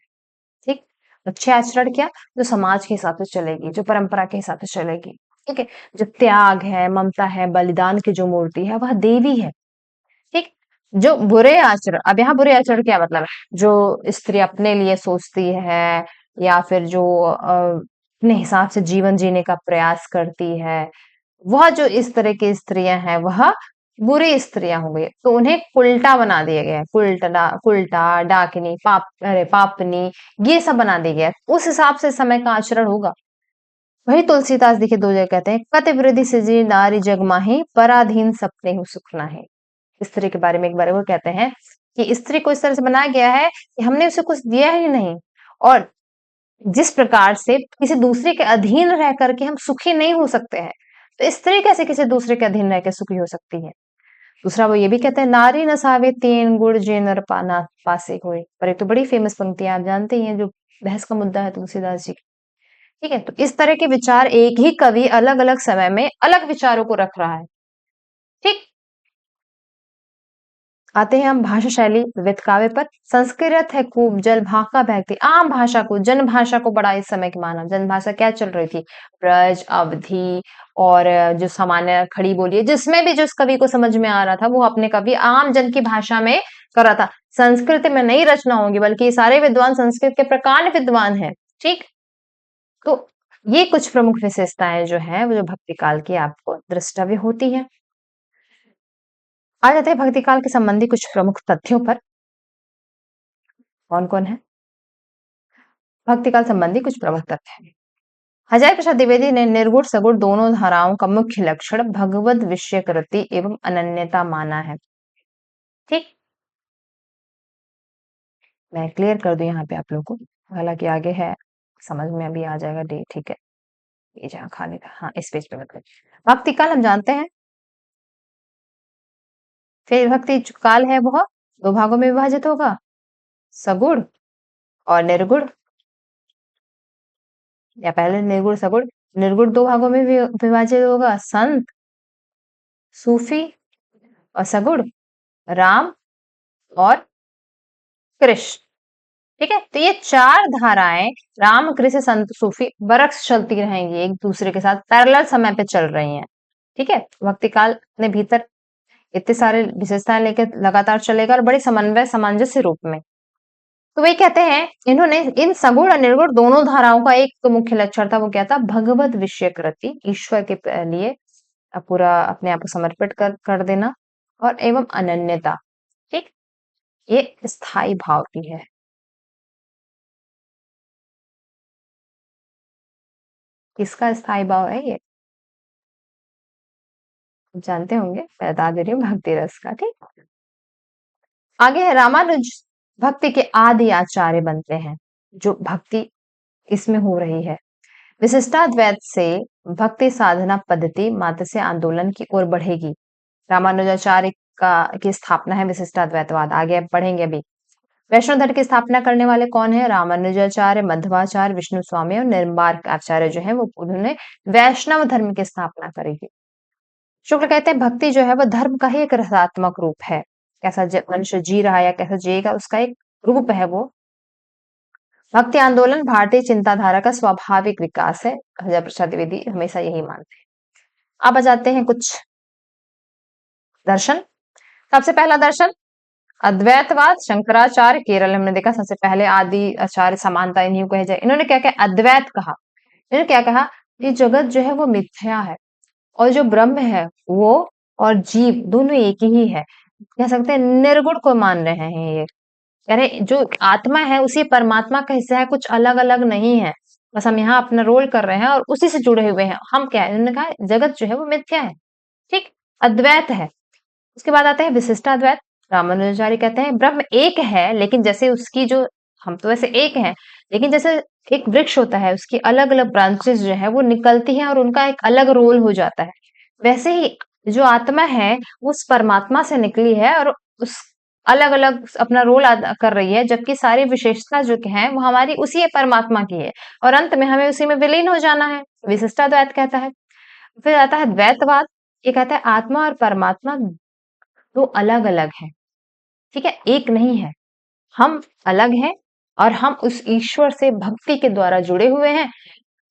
ठीक, अच्छे आचरण क्या, जो समाज के हिसाब से चलेगी, जो परंपरा के हिसाब से चलेगी। ठीक है, जो त्याग है, ममता है, बलिदान की जो मूर्ति है वह देवी है। ठीक, जो बुरे आचरण, अब यहाँ बुरे आचरण क्या मतलब है, जो स्त्री अपने लिए सोचती है या फिर जो अपने हिसाब से जीवन जीने का प्रयास करती है, वह जो इस तरह की स्त्रियां हैं वह बुरी स्त्रियां हो गई। तो उन्हें कुल्टा बना दिया गया है, कुल्टा डाकिनी अरे पापनी, ये सब बना दिया गया है। उस हिसाब से समय का आचरण होगा। वही तुलसीदास देखिए दो जगह कहते हैं, कत वृद्धि सजी नारी जग माही, पराधीन सपने हूँ सुख नाही। स्त्री के बारे में एक बार वो कहते हैं कि स्त्री को इस तरह से बनाया गया है कि हमने उसे कुछ दिया ही नहीं, और जिस प्रकार से किसी दूसरे के अधीन रह करके हम सुखी नहीं हो सकते हैं, तो स्त्री कैसे किसी दूसरे के अधीन रह के सुखी हो सकती है। दूसरा वो ये भी कहते हैं, नारी नसावे तीन गुण जे नर पाना पासे होए। पर एक तो बड़ी फेमस पंक्ति है, आप जानते ही हैं, जो बहस का मुद्दा है तुलसीदास जी। ठीक है, तो इस तरह के विचार एक ही कवि अलग अलग समय में अलग विचारों को रख रहा है। ठीक, आते हैं हम भाषा शैली विविध काव्य पर। संस्कृत है खूब जल भाका बहती, आम भाषा को, जन भाषा को बड़ा इस समय की माना। जन भाषा क्या चल रही थी, ब्रज अवधि और जो सामान्य खड़ी बोली है, जिसमें भी जिस कवि को समझ में आ रहा था वो अपने कवि आम जन की भाषा में कर रहा था। संस्कृत में नई रचना होंगी, बल्कि ये सारे विद्वान संस्कृत के प्रकांड विद्वान हैं। ठीक, तो ये कुछ प्रमुख विशेषताएं जो है वो जो भक्ति काल की आपको दृष्टव्य होती है। आ जाते हैं भक्ति काल के संबंधी कुछ प्रमुख तथ्यों पर। कौन कौन है भक्ति काल संबंधी कुछ प्रमुख तथ्य हैं। हजारी प्रसाद द्विवेदी ने निर्गुण सगुण दोनों धाराओं का मुख्य लक्षण भगवद विषयकृति एवं अनन्यता माना है। ठीक, मैं क्लियर कर दूं यहाँ पे आप लोगों को, हालांकि आगे है, समझ में अभी आ जाएगा डे। ठीक है, ये जहाँ खाली था, हाँ इस पेज पे मतलब भक्ति काल हम जानते हैं। फिर भक्ति जो काल है वह दो भागों में विभाजित होगा, सगुण और निर्गुण, या पहले निर्गुण सगुण। निर्गुण दो भागों में विभाजित होगा, संत सूफी, और सगुण राम और कृष्ण। ठीक है, तो ये चार धाराएं राम कृष्ण संत सूफी बरक्स चलती रहेंगी, एक दूसरे के साथ पैरेलल समय पे चल रही हैं। ठीक है, भक्ति काल अपने भीतर इतने सारे विशेषताएं लेकर लगातार चलेगा और बड़े समन्वय सामंजस्य रूप में। तो वही कहते हैं, इन्होंने इन सगुण और निर्गुण दोनों धाराओं का एक तो मुख्य लक्षण था, वो क्या था, भगवत विषयकृति, ईश्वर के लिए पूरा अपने आप को समर्पित कर देना, और एवं अनन्यता। ठीक, ये स्थायी भाव की है। किसका स्थायी भाव है ये जानते होंगे, मैं बता दे रही हूँ, भक्ति रस का। ठीक, आगे है रामानुज भक्ति के आदि आचार्य बनते हैं, जो भक्ति इसमें हो रही है। विशिष्टाद्वैत से भक्ति साधना पद्धति मात्र से आंदोलन की ओर बढ़ेगी। रामानुजाचार्य का की स्थापना है विशिष्टाद्वैतवाद, आगे पढ़ेंगे अभी। वैष्णव धर्म की स्थापना करने वाले कौन है, रामानुजाचार्य, मध्वाचार्य, विष्णु स्वामी और निर्मार्क आचार्य जो है वो उन्होंने वैष्णव धर्म की स्थापना करेगी। शुक्ल कहते हैं भक्ति जो है वह धर्म का ही एक रसात्मक रूप है, कैसा मनुष्य जी रहा है या कैसा जिएगा उसका एक रूप है वो। भक्ति आंदोलन भारतीय चिंताधारा का स्वाभाविक विकास है, हरिहर प्रसाद द्विवेदी हमेशा यही मानते हैं। अब आ जाते हैं कुछ दर्शन। सबसे पहला दर्शन अद्वैतवाद, शंकराचार्य, केरल हमने देखा सबसे पहले आदि आचार्य समानता इन्हीं को कहे जाए। इन्होंने क्या कहा? अद्वैत कहा। इन्होंने क्या कहा? ये जगत जो है वो मिथ्या है और जो ब्रह्म है वो और जीव दोनों एक ही है। कह सकते हैं निर्गुण को मान रहे हैं ये। कह रहे जो आत्मा है उसी परमात्मा का हिस्सा है, कुछ अलग अलग नहीं है। बस हम यहाँ अपना रोल कर रहे हैं और उसी से जुड़े हुए हैं। हम क्या है? इन्होंने कहा जगत जो है वो मिथ्या है। ठीक, अद्वैत है। उसके बाद आता है विशिष्टाद्वैत। रामानुजाचार्य कहते हैं ब्रह्म एक है, लेकिन जैसे उसकी जो हम तो वैसे एक हैं, लेकिन जैसे एक वृक्ष होता है उसकी अलग अलग ब्रांचेस जो है वो निकलती हैं और उनका एक अलग रोल हो जाता है, वैसे ही जो आत्मा है उस परमात्मा से निकली है और उस अलग अलग अपना रोल अदा कर रही है, जबकि सारी विशेषता जो है वो हमारी उसी परमात्मा की है और अंत में हमें उसी में विलीन हो जाना है। विशिष्टाद्वैत कहता है। फिर आता है द्वैतवाद। ये कहता है आत्मा और परमात्मा दो अलग अलग है, ठीक है, एक नहीं है। हम अलग हैं और हम उस ईश्वर से भक्ति के द्वारा जुड़े हुए हैं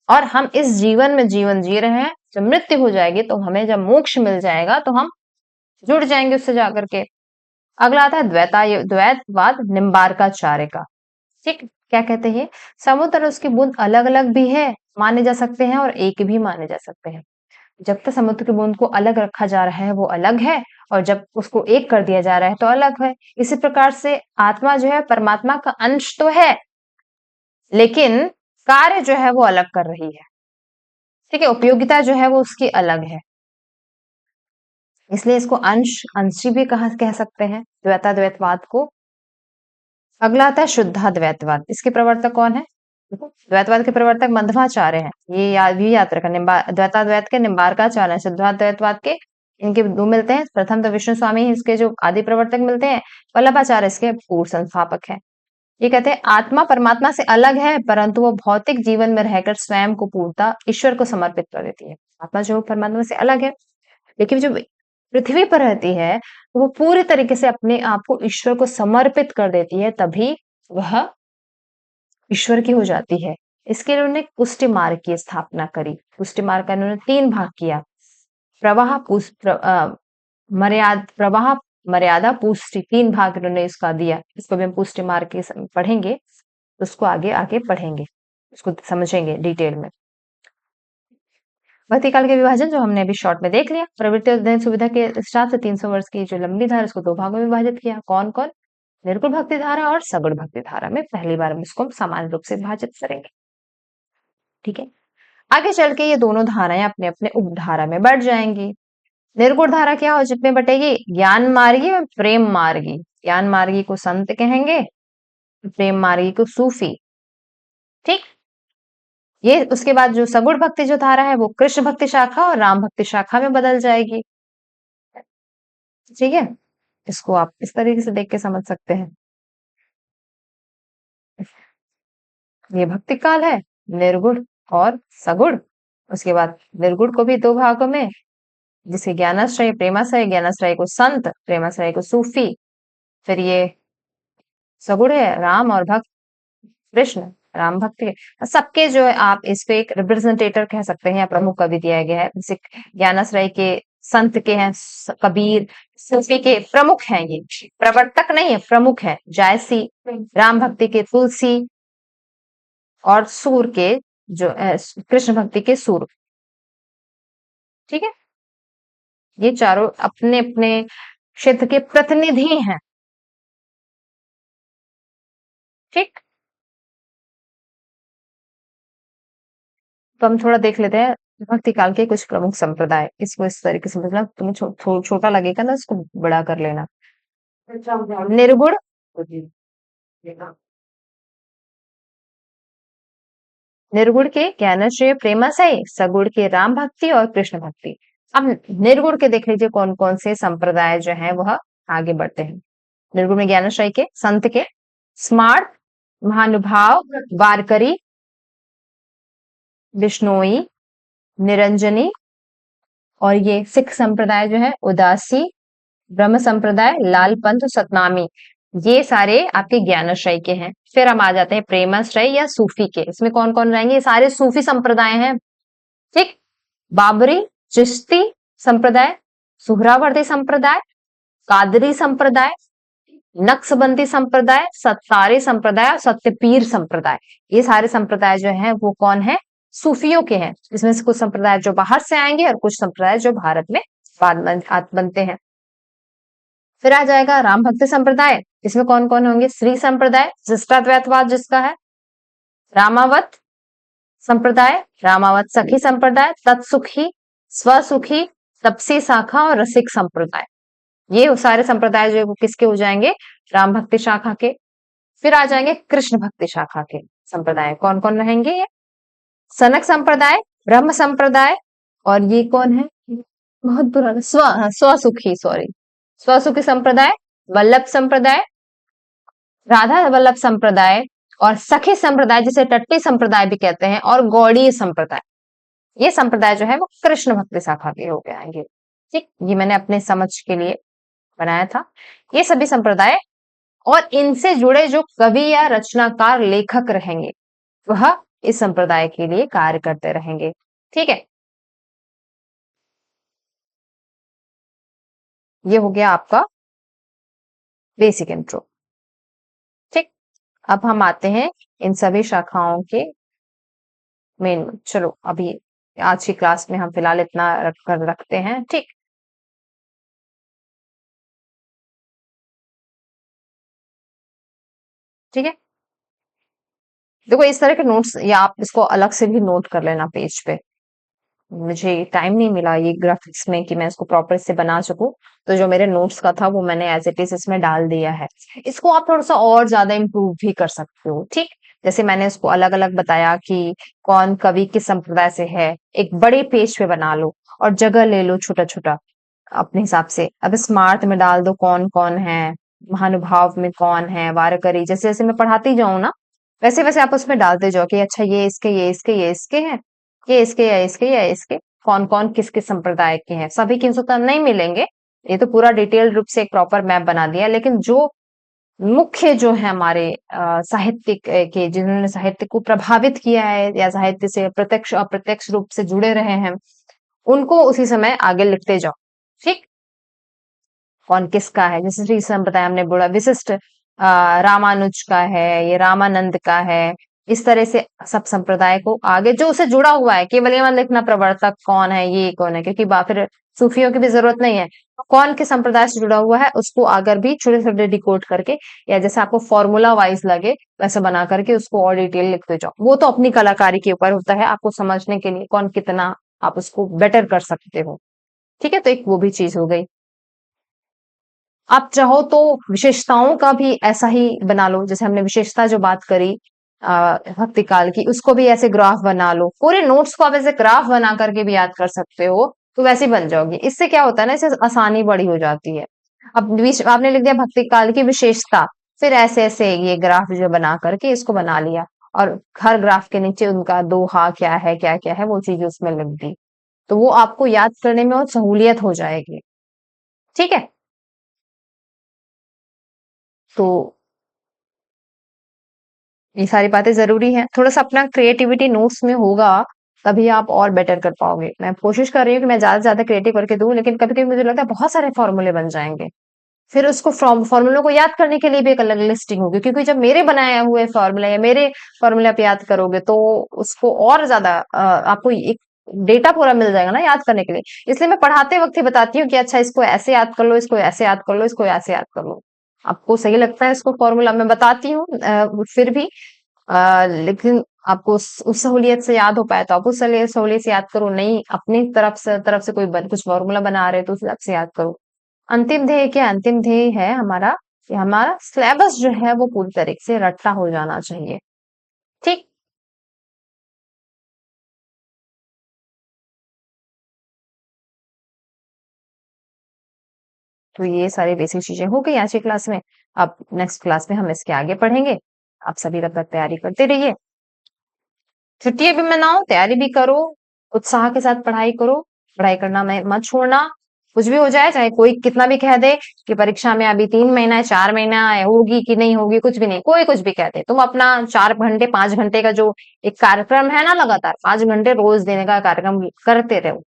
और हम इस जीवन में जीवन जी रहे हैं। जब मृत्यु हो जाएगी तो हमें जब मोक्ष मिल जाएगा तो हम जुड़ जाएंगे उससे जाकर के। अगला आता है द्वैतवाद निम्बार्काचार्य का। ठीक, क्या कहते हैं? समुद्र और उसकी बूंद अलग अलग भी है माने जा सकते हैं और एक भी माने जा सकते हैं। जब तक समुद्र की बूंद को अलग रखा जा रहा है वो अलग है और जब उसको एक कर दिया जा रहा है तो अलग है। इसी प्रकार से आत्मा जो है परमात्मा का अंश तो है, लेकिन कार्य जो है वो अलग कर रही है। ठीक है, उपयोगिता जो है वो उसकी अलग है, इसलिए इसको अंशी भी कह सकते हैं द्वैताद्वैतवाद को। अगला आता है शुद्धाद्वैतवाद। इसके प्रवर्तक कौन है? देखो, द्वैतवाद के प्रवर्तक मध्वाचार्य हैं। ये याद रखा। द्वैताद्वैत के निम्बार्काचार्य हैं। शुद्धाद्वैतवाद के इनके दो मिलते हैं। प्रथम तो विष्णु स्वामी इसके जो आदि प्रवर्तक मिलते हैं, वल्लभाचार्य इसके पूर्व संस्थापक हैं। ये कहते हैं आत्मा परमात्मा से अलग है, परंतु वो भौतिक जीवन में रहकर स्वयं को पूर्णतः ईश्वर को समर्पित कर देती है। आत्मा जो परमात्मा से अलग है, लेकिन जो पृथ्वी पर रहती है वो पूरी तरीके से अपने आप को ईश्वर को समर्पित कर देती है, तभी वह ईश्वर की हो जाती है। इसके लिए उन्होंने पुष्टि मार्ग की स्थापना करी। पुष्टि मार्ग का उन्होंने 3 भाग किया। प्रवाह प्रवाह मर्यादा पुष्टि 3 भाग उन्होंने इसका दिया। इसको भी हम पुष्टि मार्ग के पढ़ेंगे, उसको आगे आगे पढ़ेंगे, उसको समझेंगे डिटेल में। भक्ति काल के विभाजन जो हमने अभी शॉर्ट में देख लिया। प्रवृत्ति अध्ययन सुविधा के हिसाब से 300 वर्ष की जो लंबी धारा उसको 2 भागों में विभाजित किया। कौन कौन? निर्गुण भक्ति धारा और सगुण भक्ति धारा में पहली बार हम इसको समान रूप से विभाजित करेंगे। ठीक है, आगे चल के ये दोनों धाराएं अपने अपने उपधारा में बढ़ जाएंगी। निर्गुण धारा क्या हो जितने बटेगी? ज्ञान मार्गी और प्रेम मार्गी। ज्ञान मार्गी को संत कहेंगे, प्रेम मार्गी को सूफी। ठीक, ये उसके बाद जो सगुण भक्ति जो धारा है वो कृष्ण भक्ति शाखा और राम भक्ति शाखा में बदल जाएगी। ठीक है, इसको आप इस तरीके से देख के समझ सकते हैं। ये भक्ति काल है, निर्गुण और सगुण। उसके बाद निर्गुण को भी 2 भागों में, जिसे ज्ञानाश्रय प्रेमाश्रय, ज्ञानाश्रय को संत, प्रेमाश्रय को सूफी। फिर ये सगुण है राम और भक्त कृष्ण, राम भक्त के सबके जो है आप इस पे एक रिप्रेजेंटेटर कह सकते हैं या प्रमुख कवि दिया गया है। जैसे ज्ञानाश्रय के संत के हैं कबीर, सूफी के प्रमुख हैं, ये प्रवर्तक नहीं है, प्रमुख है जायसी, राम भक्ति के तुलसी और सूर के जो कृष्ण भक्ति के सूर। ठीक है, ये चारों अपने अपने क्षेत्र के प्रतिनिधि हैं। ठीक, तो हम थोड़ा देख लेते हैं भक्ति काल के कुछ प्रमुख संप्रदाय। इसको इस तरीके से समझना, तुम्हें छोटा लगेगा ना, इसको बड़ा कर लेना। निर्गुण, निर्गुण के ज्ञानाश्रय प्रेमाश्रय, सगुण के राम भक्ति और कृष्ण भक्ति। अब निर्गुण के देख लीजिए कौन कौन से संप्रदाय जो है वह आगे बढ़ते हैं। निर्गुण में ज्ञानाश्रय के संत के स्मार्ट, महानुभाव, वारकरी, बिश्नोई, निरंजनी, और ये सिख संप्रदाय जो है उदासी, ब्रह्म संप्रदाय, लाल पंथ, सतनामी, ये सारे आपके ज्ञानाश्रय के हैं। फिर हम आ जाते हैं प्रेमाश्रय या सूफी के। इसमें कौन कौन रहेंगे? ये सारे सूफी संप्रदाय हैं, ठीक। बाबरी, चिश्ती संप्रदाय, सुहरावर्दी संप्रदाय, कादरी संप्रदाय, नक्शबंदी संप्रदाय, सत्तारी संप्रदाय और सत्यपीर संप्रदाय। ये सारे संप्रदाय जो हैं वो कौन है? सूफियों के हैं। इसमें से कुछ संप्रदाय जो बाहर से आएंगे और कुछ संप्रदाय जो भारत में बनते हैं। फिर आ जाएगा राम भक्ति संप्रदाय। इसमें कौन कौन होंगे? श्री संप्रदाय, शिष्टाद्वैतवाद जिसका है, रामावत संप्रदाय, रामावत सखी संप्रदाय, तत्सुखी, स्वसुखी, तपसी शाखा और रसिक संप्रदाय। ये सारे संप्रदाय जो है वो किसके हो जाएंगे? राम भक्ति शाखा के। फिर आ जाएंगे कृष्ण भक्ति शाखा के संप्रदाय। कौन कौन रहेंगे? ये सनक संप्रदाय, ब्रह्म संप्रदाय, और ये कौन है? बहुत पुराना स्वसुखी, सॉरी, स्वसुखी संप्रदाय, वल्लभ संप्रदाय, राधा वल्लभ संप्रदाय और सखी संप्रदाय जिसे टट्टी संप्रदाय भी कहते हैं, और गौड़ीय संप्रदाय। ये संप्रदाय जो है वो कृष्ण भक्ति शाखा के हो गए आएंगे, ठीक। ये मैंने अपने समझ के लिए बनाया था। ये सभी संप्रदाय और इनसे जुड़े जो कवि या रचनाकार लेखक रहेंगे वह इस संप्रदाय के लिए कार्य करते रहेंगे, ठीक है। ये हो गया आपका बेसिक इंट्रो, ठीक। अब हम आते हैं इन सभी शाखाओं के मेन। चलो अभी आज की क्लास में हम फिलहाल इतना रखते हैं, ठीक। ठीक है, देखो इस तरह के नोट्स या आप इसको अलग से भी नोट कर लेना पेज पे। मुझे टाइम नहीं मिला ये ग्राफिक्स में कि मैं इसको प्रॉपर से बना सकूं, तो जो मेरे नोट्स का था वो मैंने एज इट इज इसमें डाल दिया है। इसको आप थोड़ा सा और ज्यादा इम्प्रूव भी कर सकते हो, ठीक। जैसे मैंने इसको अलग अलग बताया कि कौन कवि किस संप्रदाय से है, एक बड़े पेज पे बना लो और जगह ले लो छोटा छोटा अपने हिसाब से। अब स्मार्ट में डाल दो कौन कौन है, महानुभाव में कौन है, वारकरी, जैसे जैसे मैं पढ़ाती जाऊं ना वैसे वैसे आप उसमें डालते जाओ कि अच्छा ये इसके, ये इसके, ये इसके हैं, ये इसके या इसके या इसके, कौन कौन किस किस संप्रदाय के हैं। सभी के तो नहीं मिलेंगे, ये तो पूरा डिटेल्ड रूप से एक प्रॉपर मैप बना दिया, लेकिन जो मुख्य जो है हमारे साहित्यिक के, जिन्होंने साहित्य को प्रभावित किया है या साहित्य से प्रत्यक्ष अप्रत्यक्ष रूप से जुड़े रहे हैं, उनको उसी समय आगे लिखते जाओ, ठीक। कौन किसका है, जैसे श्री संप्रदाय हमने बोला, विशिष्ट रामानुज का है, ये रामानंद का है। इस तरह से सब संप्रदाय को आगे जो उसे जुड़ा हुआ है, केवल ये मत लिखना प्रवर्तक कौन है, ये कौन है, क्योंकि फिर सूफियों की भी जरूरत नहीं है। कौन के संप्रदाय से जुड़ा हुआ है उसको अगर भी छोटे छोटे डिकोड करके या जैसे आपको फॉर्मूला वाइज लगे वैसे बना करके उसको और डिटेल लिखते जाओ। वो तो अपनी कलाकारी के ऊपर होता है, आपको समझने के लिए कौन कितना आप उसको बेटर कर सकते हो, ठीक है। तो एक वो भी चीज हो गई। आप चाहो तो विशेषताओं का भी ऐसा ही बना लो, जैसे हमने विशेषता जो बात करी भक्ति काल की, उसको भी ऐसे ग्राफ बना लो। पूरे नोट्स को आप ऐसे ग्राफ बना करके भी याद कर सकते हो, तो वैसे बन जाओगे। इससे क्या होता है ना, इससे आसानी बड़ी हो जाती है। अब बीच आपने लिख दिया भक्ति काल की विशेषता, फिर ऐसे ऐसे ये ग्राफ जो बना करके इसको बना लिया, और हर ग्राफ के नीचे उनका दोहा क्या है, क्या क्या है, वो चीज उसमें लिख दी, तो वो आपको याद करने में और सहूलियत हो जाएगी, ठीक है। तो ये सारी बातें जरूरी हैं। थोड़ा सा अपना क्रिएटिविटी नोट्स में होगा तभी आप और बेटर कर पाओगे। मैं कोशिश कर रही हूँ कि मैं ज्यादा से ज्यादा क्रिएटिव करके दूं, लेकिन कभी कभी मुझे लगता है बहुत सारे फॉर्मूले बन जाएंगे, फिर उसको फॉर्मूलों को याद करने के लिए भी एक अलग लिस्टिंग होगी, क्योंकि जब मेरे बनाए हुए फॉर्मूला या मेरे फॉर्मूले आप याद करोगे तो उसको और ज्यादा आपको एक डेटा पूरा मिल जाएगा ना याद करने के लिए। इसलिए मैं पढ़ाते वक्त ही बताती हूँ कि अच्छा इसको ऐसे याद कर लो, इसको ऐसे याद कर लो, इसको ऐसे याद कर लो। आपको सही लगता है इसको फॉर्मूला मैं बताती हूँ, फिर भी लेकिन आपको उस सहूलियत से याद हो पाए तो आप उस सहूलियत से याद करो, नहीं अपनी तरफ से कोई कुछ फॉर्मूला बना रहे तो उस हिसाब से याद करो। अंतिम ध्येय क्या, अंतिम ध्येय है हमारा कि हमारा सिलेबस जो है वो पूरी तरीके से रट्टा हो जाना चाहिए, ठीक। तो ये सारी बेसिक चीजें हो गई आज की क्लास में। अब नेक्स्ट क्लास में हम इसके आगे पढ़ेंगे। आप सभी तब तक तैयारी करते रहिए, छुट्टियां भी मनाओ, तैयारी भी करो, उत्साह के साथ पढ़ाई करो, पढ़ाई करना मत छोड़ना। कुछ भी हो जाए, चाहे कोई कितना भी कह दे कि परीक्षा में अभी 3 महीना है, 4 महीना है, होगी कि नहीं होगी, कुछ भी नहीं, कोई कुछ भी कह दे। तुम अपना 4 घंटे, 5 घंटे का जो एक कार्यक्रम है ना लगातार, 5 घंटे रोज देने का कार्यक्रम करते रहो।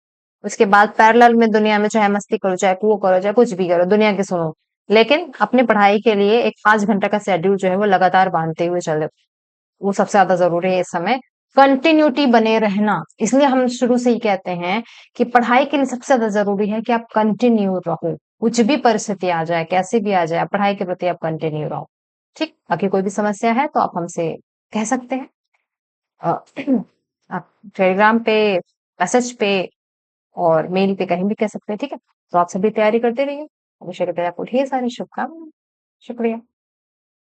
उसके बाद पैरेलल में दुनिया में चाहे मस्ती करो, चाहे वो करो, चाहे कुछ भी करो, दुनिया की सुनो। लेकिन अपनी पढ़ाई के लिए एक 5 घंटे का शेड्यूल जो है वो लगातार बाँधते हुए चलो। वो सबसे ज़्यादा ज़रूरी है इस समय। कंटिन्यूटी बने रहना, इसलिए हम शुरू से ही कहते हैं कि पढ़ाई के लिए सबसे ज़्यादा ज़रूरी है कि आप कंटिन्यू रहो। कुछ भी परिस्थिति आ जाए, कैसे भी आ जाए, आप पढ़ाई के प्रति आप कंटिन्यू रहो। ठीक? बाकी कोई भी समस्या है तो आप हमसे कह सकते हैं। अ, आप टेलीग्राम पे, मैसेज पे और मेल पे कहीं भी कह सकते हैं, ठीक है? तो आप सभी तैयारी करते रहिए। भविष्य की तरफ आपको ढेर सारी शुभकामनाएँ। शुक्रिया।